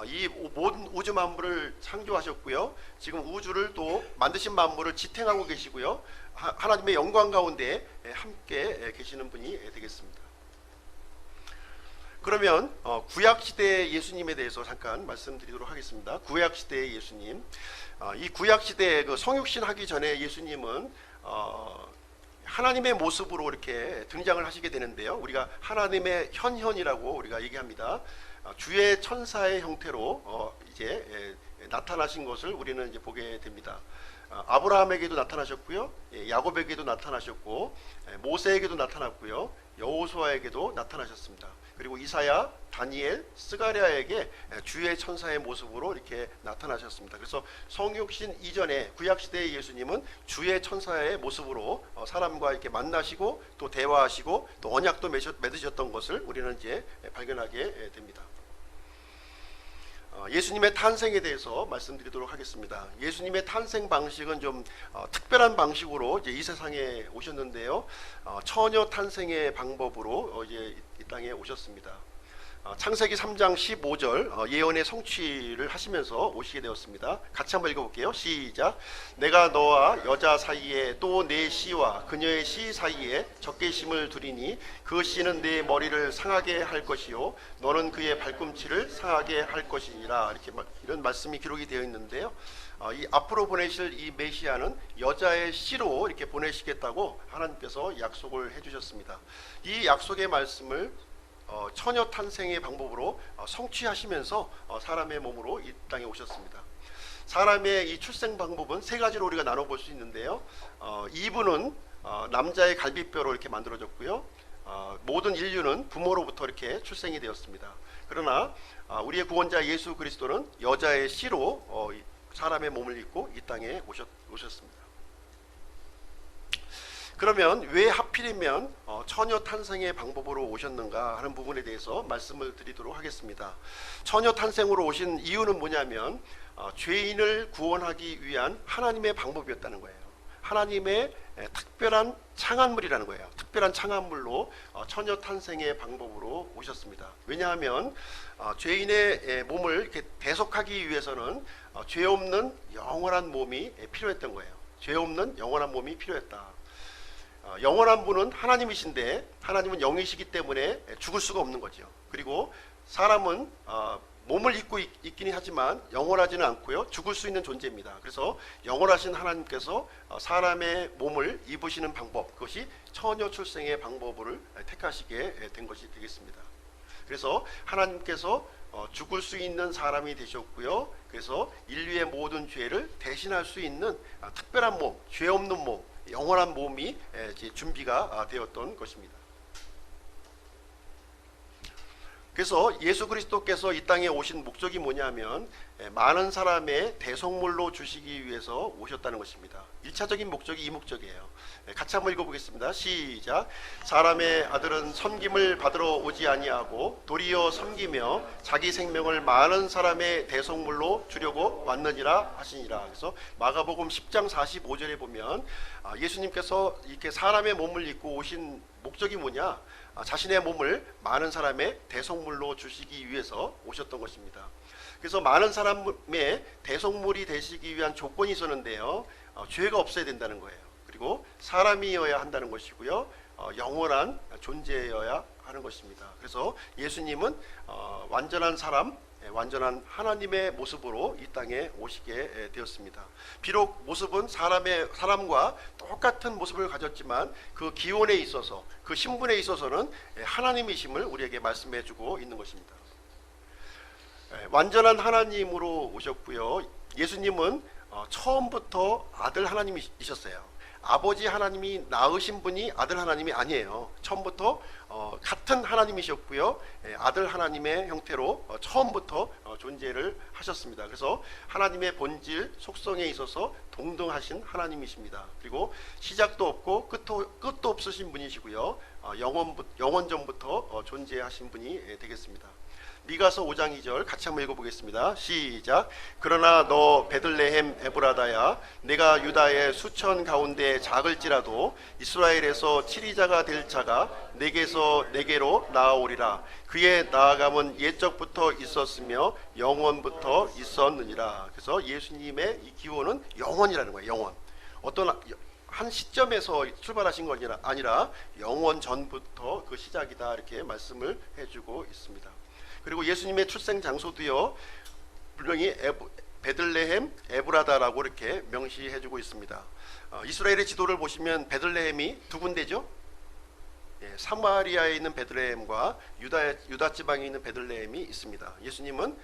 이 모든 우주 만물을 창조하셨고요. 지금 우주를 또 만드신 만물을 지탱하고 계시고요. 하나님의 영광 가운데 함께 계시는 분이 되겠습니다. 그러면 구약시대의 예수님에 대해서 잠깐 말씀드리도록 하겠습니다. 구약시대의 예수님, 이 구약시대에 그 성육신 하기 전에 예수님은 하나님의 모습으로 이렇게 등장을 하시게 되는데요. 우리가 하나님의 현현이라고 우리가 얘기합니다. 주의 천사의 형태로 이제 나타나신 것을 우리는 이제 보게 됩니다. 아브라함에게도 나타나셨고요, 야곱에게도 나타나셨고, 모세에게도 나타났고요, 여호수아에게도 나타나셨습니다. 그리고 이사야, 다니엘, 스가랴에게 주의 천사의 모습으로 이렇게 나타나셨습니다. 그래서 성육신 이전에 구약시대의 예수님은 주의 천사의 모습으로 사람과 이렇게 만나시고 또 대화하시고 또 언약도 맺으셨던 것을 우리는 이제 발견하게 됩니다. 예수님의 탄생에 대해서 말씀드리도록 하겠습니다. 예수님의 탄생 방식은 좀 특별한 방식으로 이제 이 세상에 오셨는데요. 처녀 탄생의 방법으로 이제 이 땅에 오셨습니다. 창세기 3장 15절 예언의 성취를 하시면서 오시게 되었습니다. 같이 한번 읽어볼게요. 시작. 내가 너와 여자 사이에 또 내 씨와 그녀의 씨 사이에 적개심을 두리니 그 씨는 내 머리를 상하게 할 것이요 너는 그의 발꿈치를 상하게 할 것이니라. 이렇게 이런 말씀이 기록이 되어 있는데요. 이 앞으로 보내실 이 메시아는 여자의 씨로 이렇게 보내시겠다고 하나님께서 약속을 해주셨습니다. 이 약속의 말씀을 처녀 탄생의 방법으로 성취하시면서 사람의 몸으로 이 땅에 오셨습니다. 사람의 이 출생 방법은 세 가지로 우리가 나눠볼 수 있는데요. 이브는 남자의 갈비뼈로 이렇게 만들어졌고요. 모든 인류는 부모로부터 이렇게 출생이 되었습니다. 그러나 우리의 구원자 예수 그리스도는 여자의 씨로 사람의 몸을 입고 이 땅에 오셨습니다. 그러면 왜 하필이면 처녀 탄생의 방법으로 오셨는가 하는 부분에 대해서 말씀을 드리도록 하겠습니다. 처녀 탄생으로 오신 이유는 뭐냐면 죄인을 구원하기 위한 하나님의 방법이었다는 거예요. 하나님의 특별한 창안물이라는 거예요. 특별한 창안물로 처녀 탄생의 방법으로 오셨습니다. 왜냐하면 죄인의 몸을 이렇게 대속하기 위해서는 죄 없는 영원한 몸이 필요했던 거예요. 죄 없는 영원한 몸이 필요했다. 영원한 분은 하나님이신데 하나님은 영이시기 때문에 죽을 수가 없는 거죠. 그리고 사람은 몸을 입고 있긴 하지만 영원하지는 않고요, 죽을 수 있는 존재입니다. 그래서 영원하신 하나님께서 사람의 몸을 입으시는 방법, 그것이 처녀 출생의 방법을 택하시게 된 것이 되겠습니다. 그래서 하나님께서 죽을 수 있는 사람이 되셨고요, 그래서 인류의 모든 죄를 대신할 수 있는 특별한 몸, 죄 없는 몸, 영원한 몸이 준비가 되었던 것입니다. 그래서 예수 그리스도께서 이 땅에 오신 목적이 뭐냐면 많은 사람의 대속물로 주시기 위해서 오셨다는 것입니다. 1차적인 목적이 이 목적이에요. 같이 한번 읽어보겠습니다. 시작. 사람의 아들은 섬김을 받으러 오지 아니하고 도리어 섬기며 자기 생명을 많은 사람의 대속물로 주려고 왔느니라 하시니라. 그래서 마가복음 10장 45절에 보면 예수님께서 이렇게 사람의 몸을 입고 오신 목적이 뭐냐? 자신의 몸을 많은 사람의 대속물로 주시기 위해서 오셨던 것입니다. 그래서 많은 사람의 대속물이 되시기 위한 조건이 있었는데요. 죄가 없어야 된다는 거예요. 그리고 사람이어야 한다는 것이고요. 영원한 존재여야 하는 것입니다. 그래서 예수님은 완전한 사람, 완전한 하나님의 모습으로 이 땅에 오시게 되었습니다. 비록 모습은 사람과 똑같은 모습을 가졌지만 그 기원에 있어서, 그 신분에 있어서는 하나님이심을 우리에게 말씀해 주고 있는 것입니다. 완전한 하나님으로 오셨고요. 예수님은 처음부터 아들 하나님이셨어요. 아버지 하나님이 낳으신 분이 아들 하나님이 아니에요. 처음부터 같은 하나님이셨고요. 아들 하나님의 형태로 처음부터 존재를 하셨습니다. 그래서 하나님의 본질, 속성에 있어서 동등하신 하나님이십니다. 그리고 시작도 없고 끝도 없으신 분이시고요. 영원전부터 존재하신 분이 되겠습니다. 미가서 5장 2절 같이 한번 읽어보겠습니다. 시작. 그러나 너 베들레헴 에브라다야, 내가 유다의 수천 가운데 작을지라도 이스라엘에서 치리자가 될 자가 내게로 나아오리라. 그의 나아감은 옛적부터 있었으며 영원부터 있었느니라. 그래서 예수님의 이 기원은 영원이라는 거예요. 영원. 어떤 한 시점에서 출발하신 것이 아니라 영원 전부터 그 시작이다, 이렇게 말씀을 해주고 있습니다. 그리고 예수님의 출생 장소도요, 분명히 베들레헴 에브라다라고 이렇게 명시해주고 있습니다. 이스라엘의 지도를 보시면 베들레헴이 두 군데죠. 사마리아에 있는 베들레헴과 유다 지방에 있는 베들레헴이 있습니다. 예수님은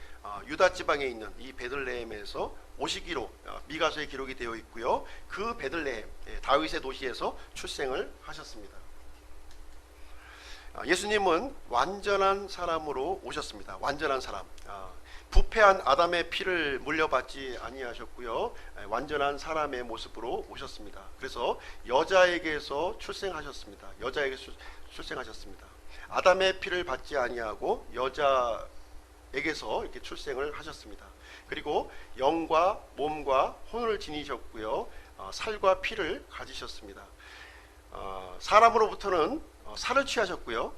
유다 지방에 있는 이 베들레헴에서 오시기로 미가서에 기록이 되어 있고요. 그 베들레헴, 다윗의 도시에서 출생을 하셨습니다. 예수님은 완전한 사람으로 오셨습니다. 완전한 사람. 부패한 아담의 피를 물려받지 아니하셨고요. 완전한 사람의 모습으로 오셨습니다. 그래서 여자에게서 출생하셨습니다. 여자에게서 출생하셨습니다. 아담의 피를 받지 아니하고 여자에게서 이렇게 출생을 하셨습니다. 그리고 영과 몸과 혼을 지니셨고요. 살과 피를 가지셨습니다. 사람으로부터는 살을 취하셨고요.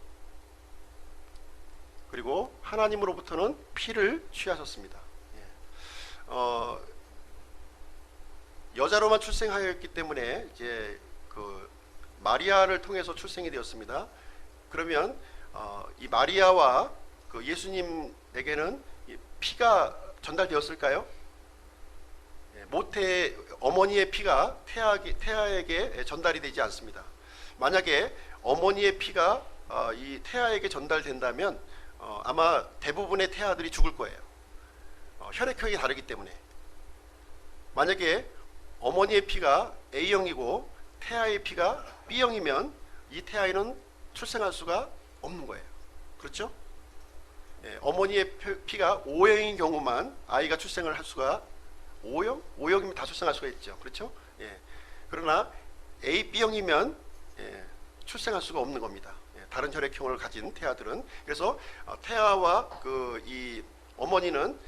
그리고 하나님으로부터는 피를 취하셨습니다. 여자로만 출생하였기 때문에 이제 그 마리아를 통해서 출생이 되었습니다. 그러면 이 마리아와 그 예수님에게는 피가 전달되었을까요? 모태 어머니의 피가 태아에게 전달이 되지 않습니다. 만약에 어머니의 피가 이 태아에게 전달된다면 아마 대부분의 태아들이 죽을 거예요. 혈액형이 다르기 때문에. 만약에 어머니의 피가 A형이고 태아의 피가 B형이면 이 태아에는 출생할 수가 없는 거예요. 그렇죠? 어머니의 피가 O형인 경우만 아이가 출생을 할 수가, O형이면 다 출생할 수가 있죠. 그렇죠? 그러나 B형이면 출생할 수가 없는 겁니다. 다른 혈액형을 가진 태아들은. 그래서 태아와 이 어머니는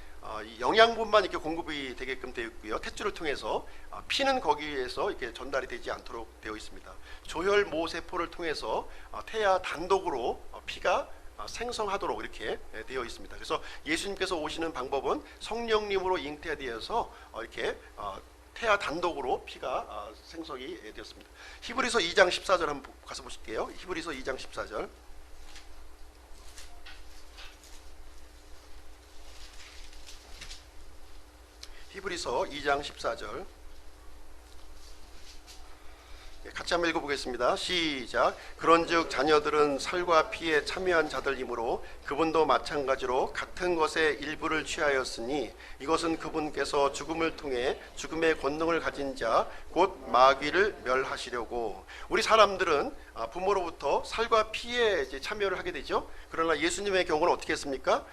이 영양분만 이렇게 공급이 되게끔 되어 있고요. 탯줄을 통해서 피는 거기에서 이렇게 전달이 되지 않도록 되어 있습니다. 조혈모 세포를 통해서 태아 단독으로 피가 생성하도록 이렇게 되어 있습니다. 그래서 예수님께서 오시는 방법은 성령님으로 잉태되어서 이렇게 태아 단독으로 피가 생성이 되었습니다. 히브리서 2장 14절 한번 가서 보실게요. 히브리서 2장 14절. 히브리서 2장 14절. 같이 한번 읽어보겠습니다. 시작. 그런즉 자녀들은 살과 피에 참여한 자들이므로 그분도 마찬가지로 같은 것의 일부를 취하였으니 이것은 그분께서 죽음을 통해 죽음의 권능을 가진 자 곧 마귀를 멸하시려고. 우리 사람들은 부모로부터 살과 피에 이제 참여를 하게 되죠. 그러나 예수님의 경우는 어떻게 했습니까?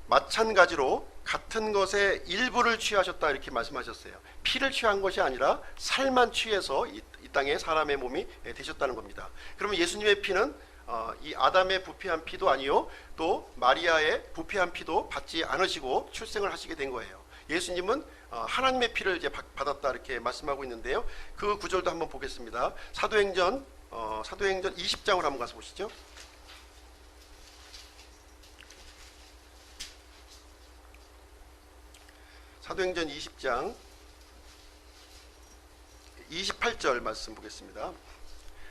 마찬가지로 같은 것의 일부를 취하셨다, 이렇게 말씀하셨어요. 피를 취한 것이 아니라 살만 취해서 이 땅에 사람의 몸이 되셨다는 겁니다. 그러면 예수님의 피는 이 아담의 부패한 피도 아니요, 또 마리아의 부패한 피도 받지 않으시고 출생을 하시게 된 거예요. 예수님은 하나님의 피를 이제 받았다, 이렇게 말씀하고 있는데요. 그 구절도 한번 보겠습니다. 사도행전 20장으로 한번 가서 보시죠. 사도행전 20장 28절 말씀 보겠습니다.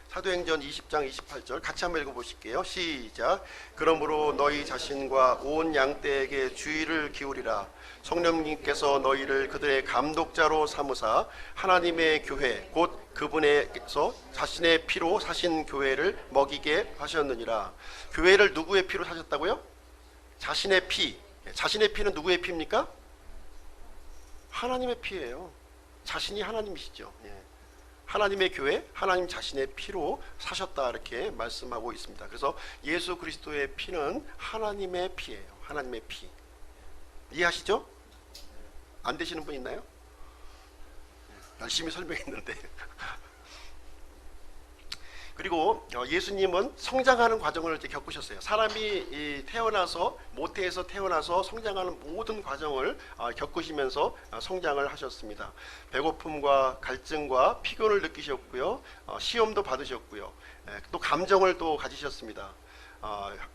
사도행전 20장 28절 같이 한번 읽어보실게요. 시작. 그러므로 너희 자신과 온 양떼에게 주의를 기울이라. 성령님께서 너희를 그들의 감독자로 삼으사 하나님의 교회 곧 그분에서 자신의 피로 사신 교회를 먹이게 하셨느니라. 교회를 누구의 피로 사셨다고요? 자신의 피. 자신의 피는 누구의 피입니까? 하나님의 피예요. 자신이 하나님이시죠. 하나님의 교회, 하나님 자신의 피로 사셨다 이렇게 말씀하고 있습니다. 그래서 예수 그리스도의 피는 하나님의 피예요. 하나님의 피. 이해하시죠? 안 되시는 분 있나요? 열심히 설명했는데. 그리고 예수님은 성장하는 과정을 이제 겪으셨어요. 사람이 태어나서 모태에서 태어나서 성장하는 모든 과정을 겪으시면서 성장을 하셨습니다. 배고픔과 갈증과 피곤을 느끼셨고요. 시험도 받으셨고요. 또 감정을 또 가지셨습니다.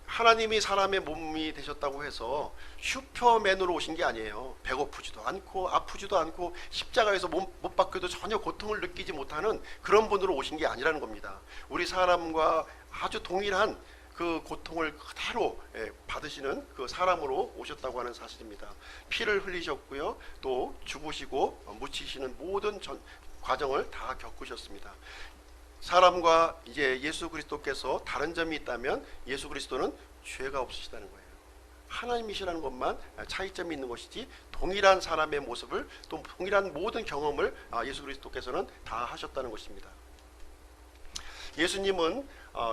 하나님이 사람의 몸이 되셨다고 해서 슈퍼맨으로 오신 게 아니에요. 배고프지도 않고 아프지도 않고 십자가에서 못 박혀도 전혀 고통을 느끼지 못하는 그런 분으로 오신 게 아니라는 겁니다. 우리 사람과 아주 동일한 그 고통을 그대로 받으시는 그 사람으로 오셨다고 하는 사실입니다. 피를 흘리셨고요. 또 죽으시고 묻히시는 모든 과정을 다 겪으셨습니다. 사람과 이제 예수 그리스도께서 다른 점이 있다면 예수 그리스도는 죄가 없으시다는 거예요. 하나님이시라는 것만 차이점이 있는 것이지 동일한 사람의 모습을 또 동일한 모든 경험을 예수 그리스도께서는 다 하셨다는 것입니다. 예수님은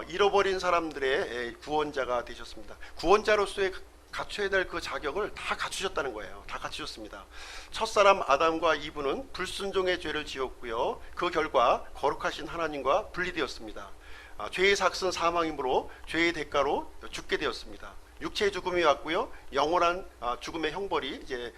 잃어버린 사람들의 구원자가 되셨습니다. 구원자로서의 갖춰야 될 그 자격을 다 갖추셨다는 거예요. 다 갖추셨습니다. 첫사람 아담과 이브는 불순종의 죄를 지었고요. 그 결과 거룩하신 하나님과 분리되었습니다. 죄의 삭은 사망이므로 죄의 대가로 죽게 되었습니다. 육체의 죽음이 왔고요. 영원한 죽음의 형벌이 이제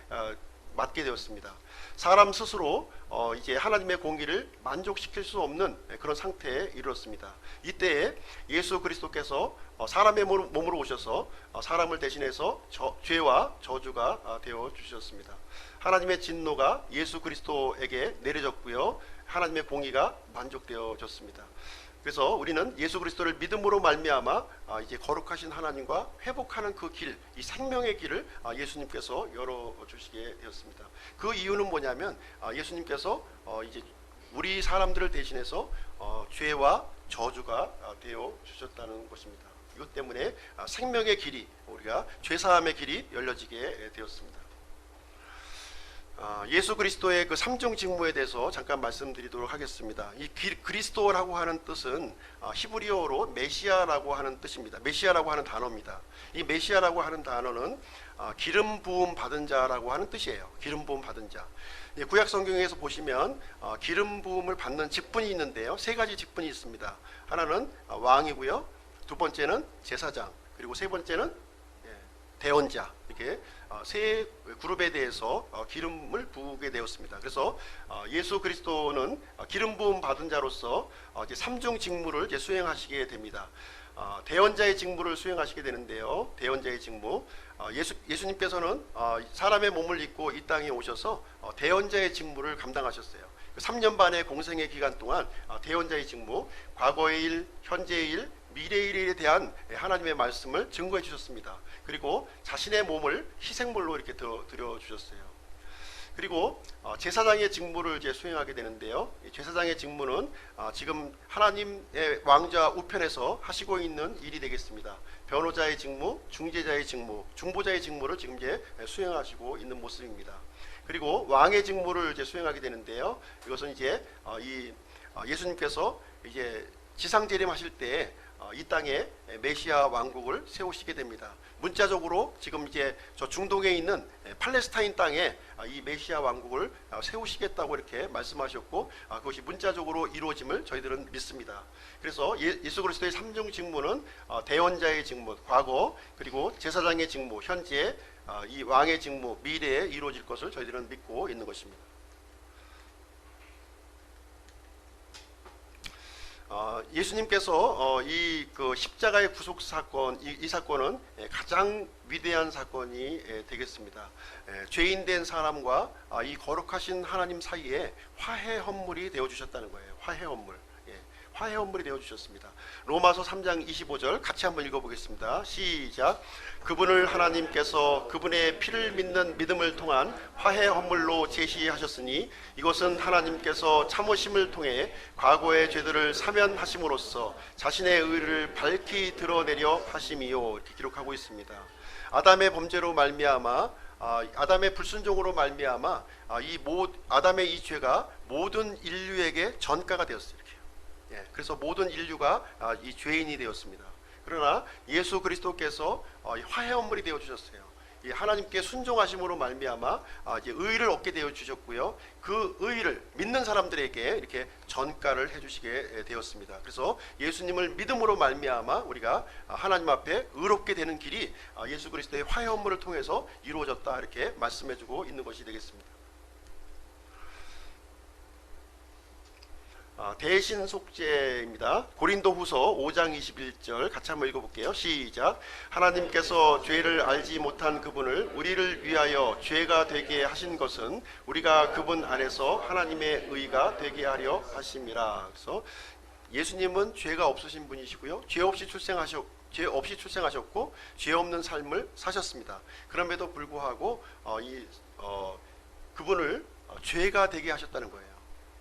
맞게 되었습니다. 사람 스스로 이제 하나님의 공의를 만족시킬 수 없는 그런 상태에 이르렀습니다. 이때에 예수 그리스도께서 사람의 몸으로 오셔서 사람을 대신해서 죄와 저주가 되어 주셨습니다. 하나님의 진노가 예수 그리스도에게 내려졌고요. 하나님의 공의가 만족되어졌습니다. 그래서 우리는 예수 그리스도를 믿음으로 말미암아 이제 거룩하신 하나님과 회복하는 그 길, 이 생명의 길을 예수님께서 열어주시게 되었습니다. 그 이유는 뭐냐면 예수님께서 이제 우리 사람들을 대신해서 죄와 저주가 되어 주셨다는 것입니다. 이것 때문에 생명의 길이, 우리가 죄사함의 길이 열려지게 되었습니다. 예수 그리스도의 그 삼중 직무에 대해서 잠깐 말씀드리도록 하겠습니다. 이 그리스도라고 하는 뜻은 히브리어로 메시아라고 하는 뜻입니다. 메시아라고 하는 단어입니다. 이 메시아라고 하는 단어는 기름 부음 받은 자라고 하는 뜻이에요. 기름 부음 받은 자. 구약 성경에서 보시면 기름 부음을 받는 직분이 있는데요. 세 가지 직분이 있습니다. 하나는 왕이고요. 두 번째는 제사장, 그리고 세 번째는 대언자. 이렇게 세 그룹에 대해서 기름을 부으게 되었습니다. 그래서 예수 그리스도는 기름 부음 받은 자로서 이제 삼중 직무를 이제 수행하시게 됩니다. 대언자의 직무를 수행하시게 되는데요. 대언자의 직무, 예수님께서는 사람의 몸을 입고 이 땅에 오셔서 대언자의 직무를 감당하셨어요. 3년 반의 공생의 기간 동안 대언자의 직무, 과거의 일, 현재의 일, 미래의 일에 대한 하나님의 말씀을 증거해 주셨습니다. 그리고 자신의 몸을 희생물로 이렇게 드려 주셨어요. 그리고 제사장의 직무를 이제 수행하게 되는데요. 제사장의 직무는 지금 하나님의 왕좌 우편에서 하시고 있는 일이 되겠습니다. 변호자의 직무, 중재자의 직무, 중보자의 직무를 지금 이제 수행하시고 있는 모습입니다. 그리고 왕의 직무를 이제 수행하게 되는데요. 이것은 이제 예수님께서 이제 지상 재림하실 때 이 땅에 메시아 왕국을 세우시게 됩니다. 문자적으로 지금 이제 저 중동에 있는 팔레스타인 땅에 이 메시아 왕국을 세우시겠다고 이렇게 말씀하셨고, 그것이 문자적으로 이루어짐을 저희들은 믿습니다. 그래서 예수 그리스도의 삼중 직무는 대언자의 직무, 과거, 그리고 제사장의 직무, 현재, 이 왕의 직무, 미래에 이루어질 것을 저희들은 믿고 있는 것입니다. 예수님께서 이 그 십자가의 구속 사건, 이 사건은 가장 위대한 사건이 되겠습니다. 죄인된 사람과 이 거룩하신 하나님 사이에 화해 헌물이 되어 주셨다는 거예요. 화해 헌물. 화해 헌물이 되어 주셨습니다. 로마서 3장 25절 같이 한번 읽어보겠습니다. 시작. 그분을 하나님께서 그분의 피를 믿는 믿음을 통한 화해 헌물로 제시하셨으니 이것은 하나님께서 참으심을 통해 과거의 죄들을 사면하심으로써 자신의 의를 밝히 드러내려 하심이요, 이렇게 기록하고 있습니다. 아담의 범죄로 말미암아 아담의 불순종으로 말미암아 아담의 이 죄가 모든 인류에게 전가가 되었어요. 이렇게. 그래서 모든 인류가 이 죄인이 되었습니다. 그러나 예수 그리스도께서 화해 헌물이 되어 주셨어요. 이 하나님께 순종하심으로 말미암아 이제 의를 얻게 되어 주셨고요. 그 의를 믿는 사람들에게 이렇게 전가를 해주시게 되었습니다. 그래서 예수님을 믿음으로 말미암아 우리가 하나님 앞에 의롭게 되는 길이 예수 그리스도의 화해 헌물을 통해서 이루어졌다, 이렇게 말씀해주고 있는 것이 되겠습니다. 대신 속죄입니다. 고린도후서 5장 21절 같이 한번 읽어볼게요. 시작. 하나님께서 죄를 알지 못한 그분을 우리를 위하여 죄가 되게 하신 것은 우리가 그분 안에서 하나님의 의가 되게 하려 하심이라. 그래서 예수님은 죄가 없으신 분이시고요, 죄 없이 출생하셨고 죄 없는 삶을 사셨습니다. 그럼에도 불구하고 그분을 죄가 되게 하셨다는 거예요.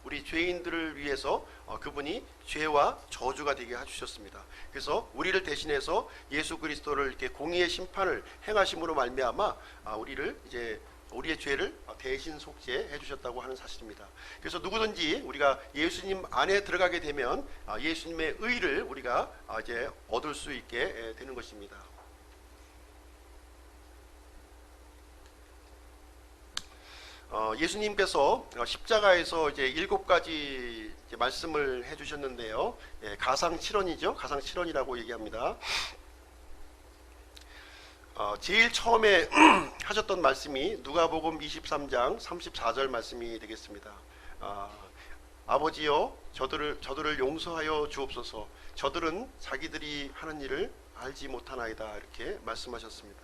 우리 죄인들을 위해서 그분이 죄와 저주가 되게 해주셨습니다. 그래서 우리를 대신해서 예수 그리스도를 이렇게 공의의 심판을 행하심으로 말미암아 우리의 죄를 대신 속죄해 주셨다고 하는 사실입니다. 그래서 누구든지 우리가 예수님 안에 들어가게 되면 예수님의 의를 우리가 이제 얻을 수 있게 되는 것입니다. 예수님께서 십자가에서 이제 7가지 말씀을 해주셨는데요. 가상 7원이죠. 가상 7원이라고 얘기합니다. 제일 처음에 하셨던 말씀이 누가복음 23장 34절 말씀이 되겠습니다. 아버지여 저들을 용서하여 주옵소서. 저들은 자기들이 하는 일을 알지 못하나이다, 이렇게 말씀하셨습니다.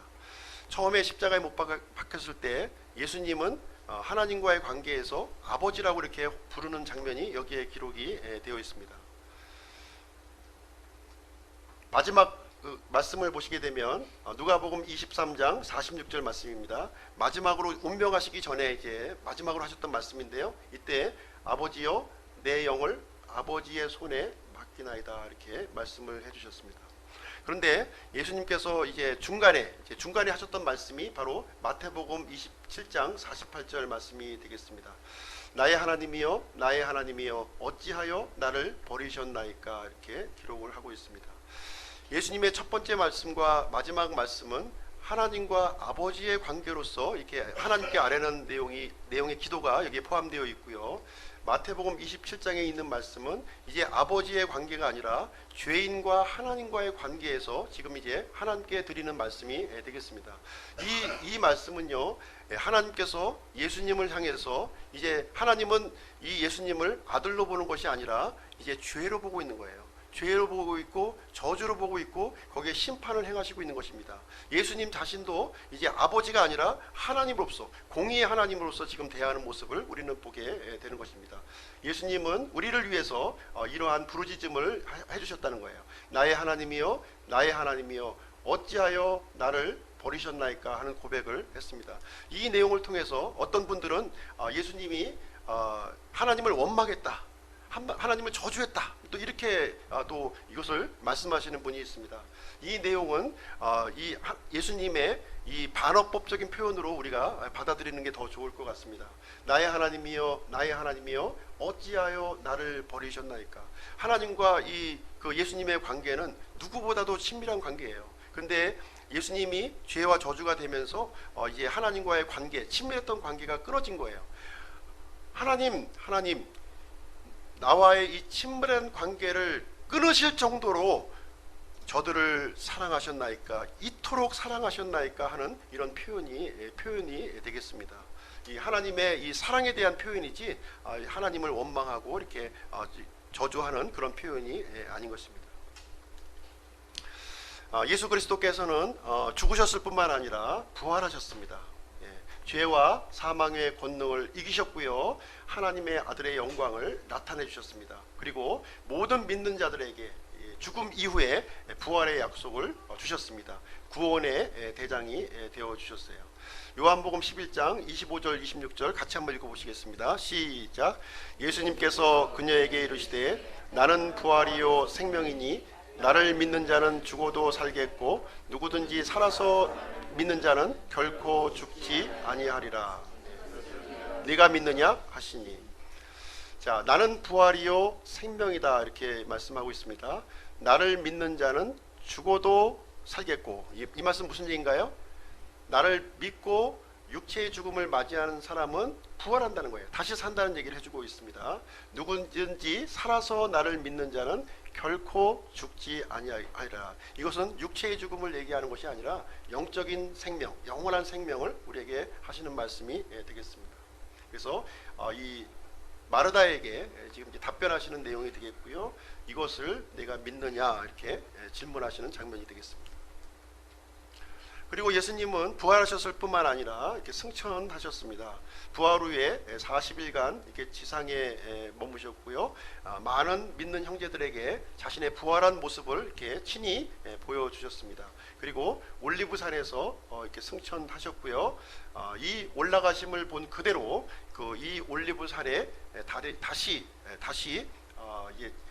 처음에 십자가에 못 박혔을 때 예수님은 하나님과의 관계에서 아버지라고 이렇게 부르는 장면이 여기에 기록이 되어 있습니다. 마지막 말씀을 보시게 되면 누가복음 23장 46절 말씀입니다. 마지막으로 운명하시기 전에 이제 마지막으로 하셨던 말씀인데요. 이때 아버지여 내 영을 아버지의 손에 맡기나이다, 이렇게 말씀을 해주셨습니다. 그런데 예수님께서 이제 중간에 하셨던 말씀이 바로 마태복음 27장 48절 말씀이 되겠습니다. 나의 하나님이여 나의 하나님이여 어찌하여 나를 버리셨나이까, 이렇게 기록을 하고 있습니다. 예수님의 첫 번째 말씀과 마지막 말씀은 하나님과 아버지의 관계로서 이렇게 하나님께 아뢰는 내용의 기도가 여기에 포함되어 있고요. 마태복음 27장에 있는 말씀은 이제 아버지의 관계가 아니라 죄인과 하나님과의 관계에서 지금 이제 하나님께 드리는 말씀이 되겠습니다. 이 말씀은요, 하나님께서 예수님을 향해서 이제 하나님은 이 예수님을 아들로 보는 것이 아니라 이제 죄로 보고 있는 거예요. 죄로 보고 있고 저주로 보고 있고 거기에 심판을 행하시고 있는 것입니다. 예수님 자신도 이제 아버지가 아니라 하나님으로서, 공의의 하나님으로서 지금 대하는 모습을 우리는 보게 되는 것입니다. 예수님은 우리를 위해서 이러한 부르짖음을 해주셨다는 거예요. 나의 하나님이여 나의 하나님이여 어찌하여 나를 버리셨나이까 하는 고백을 했습니다. 이 내용을 통해서 어떤 분들은 예수님이 하나님을 원망했다, 하나님을 저주했다, 또 이렇게 또 이것을 말씀하시는 분이 있습니다. 이 내용은 이 예수님의 이 반어법적인 표현으로 우리가 받아들이는 게 더 좋을 것 같습니다. 나의 하나님이여 나의 하나님이여 어찌하여 나를 버리셨나이까. 하나님과 그 예수님의 관계는 누구보다도 친밀한 관계예요. 근데 예수님이 죄와 저주가 되면서 이제 하나님과의 관계, 친밀했던 관계가 끊어진 거예요. 하나님 나와의 이 친밀한 관계를 끊으실 정도로 저들을 사랑하셨나이까, 이토록 사랑하셨나이까 하는 이런 표현이 되겠습니다. 이 하나님의 이 사랑에 대한 표현이지 하나님을 원망하고 이렇게 저주하는 그런 표현이 아닌 것입니다. 예수 그리스도께서는 죽으셨을 뿐만 아니라 부활하셨습니다. 죄와 사망의 권능을 이기셨고요. 하나님의 아들의 영광을 나타내 주셨습니다. 그리고 모든 믿는 자들에게 죽음 이후에 부활의 약속을 주셨습니다. 구원의 대장이 되어 주셨어요. 요한복음 11장 25절 26절 같이 한번 읽어보시겠습니다. 시작. 예수님께서 그녀에게 이르시되 나는 부활이요 생명이니 나를 믿는 자는 죽어도 살겠고 누구든지 살아서 믿는 자는 결코 죽지 아니하리라. 네가 믿느냐 하시니. 자, 나는 부활이요 생명이다 이렇게 말씀하고 있습니다. 나를 믿는 자는 죽어도 살겠고, 이 말씀 무슨 얘기인가요? 나를 믿고 육체의 죽음을 맞이하는 사람은 부활한다는 거예요. 다시 산다는 얘기를 해주고 있습니다. 누구든지 살아서 나를 믿는 자는 결코 죽지 아니하리라. 이것은 육체의 죽음을 얘기하는 것이 아니라 영적인 생명, 영원한 생명을 우리에게 하시는 말씀이 되겠습니다. 그래서 이 마르다에게 지금 이제 답변하시는 내용이 되겠고요. 이것을 내가 믿느냐 이렇게 질문하시는 장면이 되겠습니다. 그리고 예수님은 부활하셨을 뿐만 아니라 이렇게 승천하셨습니다. 부활 후에 40일간 이렇게 지상에 머무셨고요. 많은 믿는 형제들에게 자신의 부활한 모습을 이렇게 친히 보여주셨습니다. 그리고 올리브산에서 이렇게 승천하셨고요. 이 올라가심을 본 그대로 이 올리브산에 다시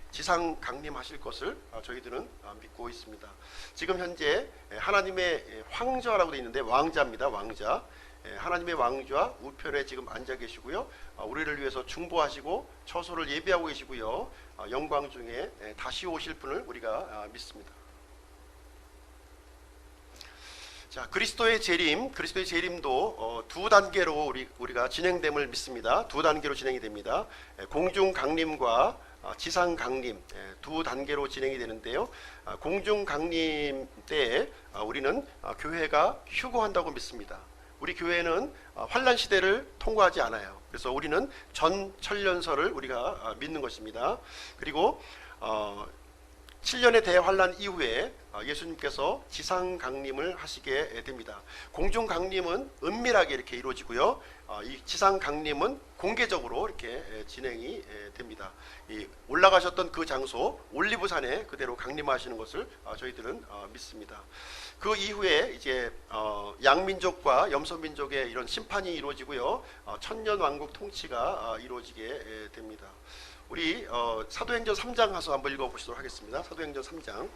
지상 강림하실 것을 저희들은 믿고 있습니다. 지금 현재 하나님의 황자라고 되어 있는데 왕자입니다. 왕자. 하나님의 왕좌 우편에 지금 앉아 계시고요. 우리를 위해서 중보하시고 처소를 예비하고 계시고요. 영광 중에 다시 오실 분을 우리가 믿습니다. 자, 그리스도의 재림도 두 단계로 우리가 진행됨을 믿습니다. 두 단계로 진행이 됩니다. 공중 강림과 지상 강림 두 단계로 진행이 되는데요. 공중 강림 때 우리는 교회가 휴거한다고 믿습니다. 우리 교회는 환란 시대를 통과하지 않아요. 그래서 우리는 전천년설을 우리가 믿는 것입니다. 그리고 7년의 대환란 이후에 예수님께서 지상 강림을 하시게 됩니다. 공중 강림은 은밀하게 이렇게 이루어지고요. 이 지상 강림은 공개적으로 이렇게 진행이 됩니다. 이 올라가셨던 그 장소 올리브산에 그대로 강림하시는 것을 저희들은 믿습니다. 그 이후에 이제 양민족과 염소민족의 이런 심판이 이루어지고요. 천년 왕국 통치가 이루어지게 됩니다. 우리 사도행전 3장 가서 한번 읽어보시도록 하겠습니다. 사도행전 3장.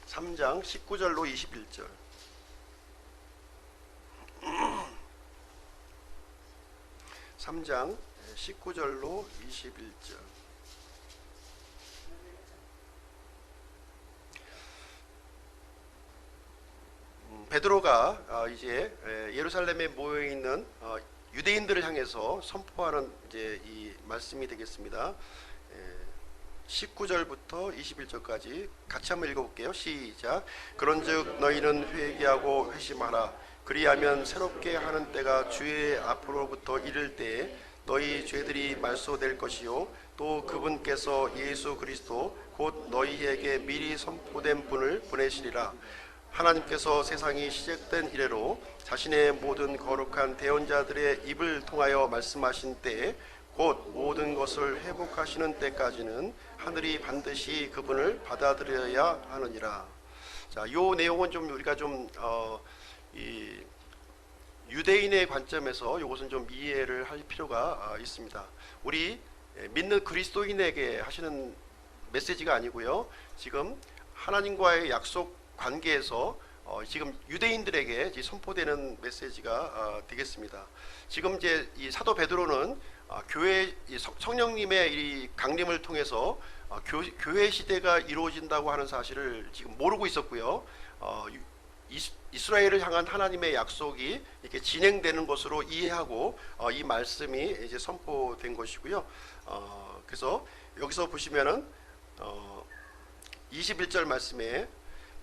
(3장) 19절로 21절. (3장) 19절로 21절. 베드로가 이제 예루살렘에 모여 있는 유대인들을 향해서 선포하는 이제 이 말씀이 되겠습니다. 19절부터 21절까지 같이 한번 읽어볼게요. 시작. 그런즉 너희는 회개하고 회심하라. 그리하면 새롭게 하는 때가 주의 앞으로부터 이를 때에 너희 죄들이 말소될 것이요 또 그분께서 예수 그리스도 곧 너희에게 미리 선포된 분을 보내시리라. 하나님께서 세상이 시작된 이래로 자신의 모든 거룩한 대언자들의 입을 통하여 말씀하신 때에 곧 모든 것을 회복하시는 때까지는 하늘이 반드시 그분을 받아들여야 하느니라. 자, 요 내용은 좀 우리가 좀 이 유대인의 관점에서 이것은 좀 이해를 할 필요가 있습니다. 우리 믿는 그리스도인에게 하시는 메시지가 아니고요. 지금 하나님과의 약속 관계에서 지금 유대인들에게 선포되는 메시지가 되겠습니다. 지금 이제 이 사도 베드로는 교회 성령님의 이 강림을 통해서 교회 시대가 이루어진다고 하는 사실을 지금 모르고 있었고요. 이스라엘을 향한 하나님의 약속이 이렇게 진행되는 것으로 이해하고 이 말씀이 이제 선포된 것이고요. 그래서 여기서 보시면은 21절 말씀에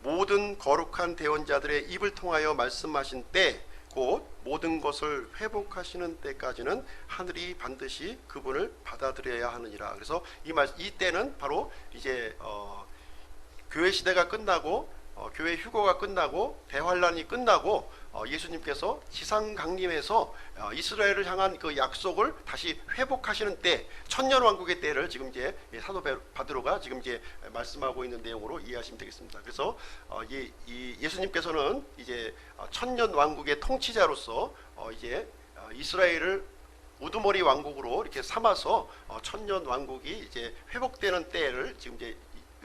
모든 거룩한 대언자들의 입을 통하여 말씀하신 때 곧 모든 것을 회복하시는 때까지는 하늘이 반드시 그분을 받아들여야 하느니라. 그래서 이 때는 바로 이제 교회 시대가 끝나고 교회 휴거가 끝나고 대환란이 끝나고 예수님께서 지상 강림해서 이스라엘을 향한 그 약속을 다시 회복하시는 때, 천년 왕국의 때를 지금 이제 사도 바드로가 지금 이제 말씀하고 있는 내용으로 이해하시면 되겠습니다. 그래서 이 예수님께서는 이제 천년 왕국의 통치자로서 이제 이스라엘을 우두머리 왕국으로 이렇게 삼아서 천년 왕국이 이제 회복되는 때를 지금 이제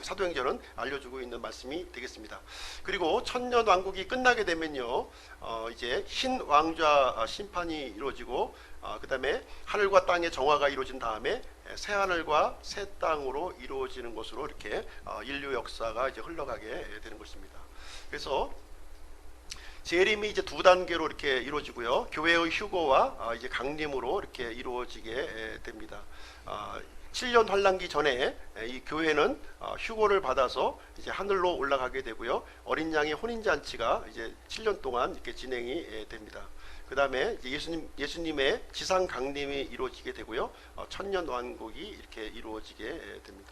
사도행전은 알려주고 있는 말씀이 되겠습니다. 그리고 천년 왕국이 끝나게 되면요, 이제 흰 왕좌 심판이 이루어지고, 그 다음에 하늘과 땅의 정화가 이루어진 다음에 새 하늘과 새 땅으로 이루어지는 것으로 이렇게 인류 역사가 이제 흘러가게 되는 것입니다. 그래서 재림이 이제 두 단계로 이렇게 이루어지고요, 교회의 휴거와 이제 강림으로 이렇게 이루어지게 됩니다. 7년 환란기 전에 이 교회는 휴거를 받아서 이제 하늘로 올라가게 되고요, 어린 양의 혼인 잔치가 이제 7년 동안 이렇게 진행이 됩니다. 그 다음에 예수님의 지상 강림이 이루어지게 되고요, 천년 왕국이 이렇게 이루어지게 됩니다.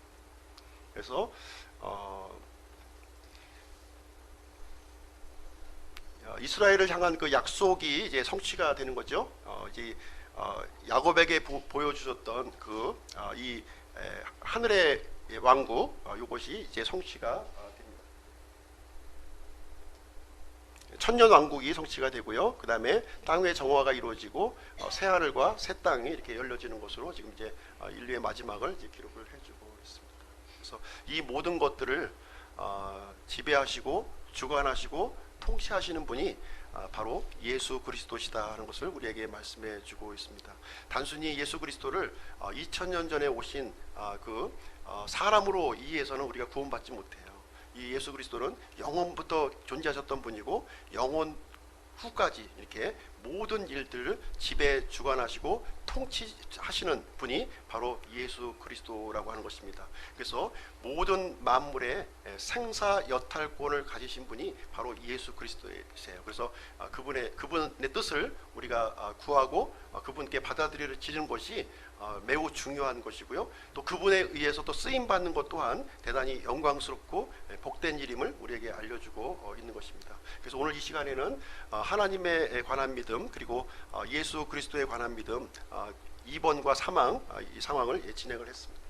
그래서 이스라엘을 향한 그 약속이 이제 성취가 되는 거죠. 이제 야곱에게 보여주셨던 이 하늘의 왕국, 이것이 이제 성취가 됩니다. 천년 왕국이 성취가 되고요, 그 다음에 땅의 정화가 이루어지고 새 하늘과 새 땅이 이렇게 열려지는 것으로 지금 이제 인류의 마지막을 이제 기록을 해주고 있습니다. 그래서 이 모든 것들을 지배하시고 주관하시고 통치하시는 분이 바로 예수 그리스도시다 하는 것을 우리에게 말씀해 주고 있습니다. 단순히 예수 그리스도를 2000년 전에 오신 사람으로 이해해서는 우리가 구원받지 못해요. 이 예수 그리스도는 영원부터 존재하셨던 분이고 영원 후까지 이렇게 모든 일들을 지배 주관하시고 통치하시는 분이 바로 예수 그리스도라고 하는 것입니다. 그래서 모든 만물의 생사 여탈권을 가지신 분이 바로 예수 그리스도이세요. 그래서 그분의 뜻을 우리가 구하고 그분께 받아들여지는 것이 매우 중요한 것이고요, 또 그분에 의해서 또 쓰임 받는 것 또한 대단히 영광스럽고 복된 일임을 우리에게 알려주고 있는 것입니다. 그래서 오늘 이 시간에는 하나님에 관한 믿음, 그리고 예수 그리스도에 관한 믿음 2번과 이 상황을 진행을 했습니다.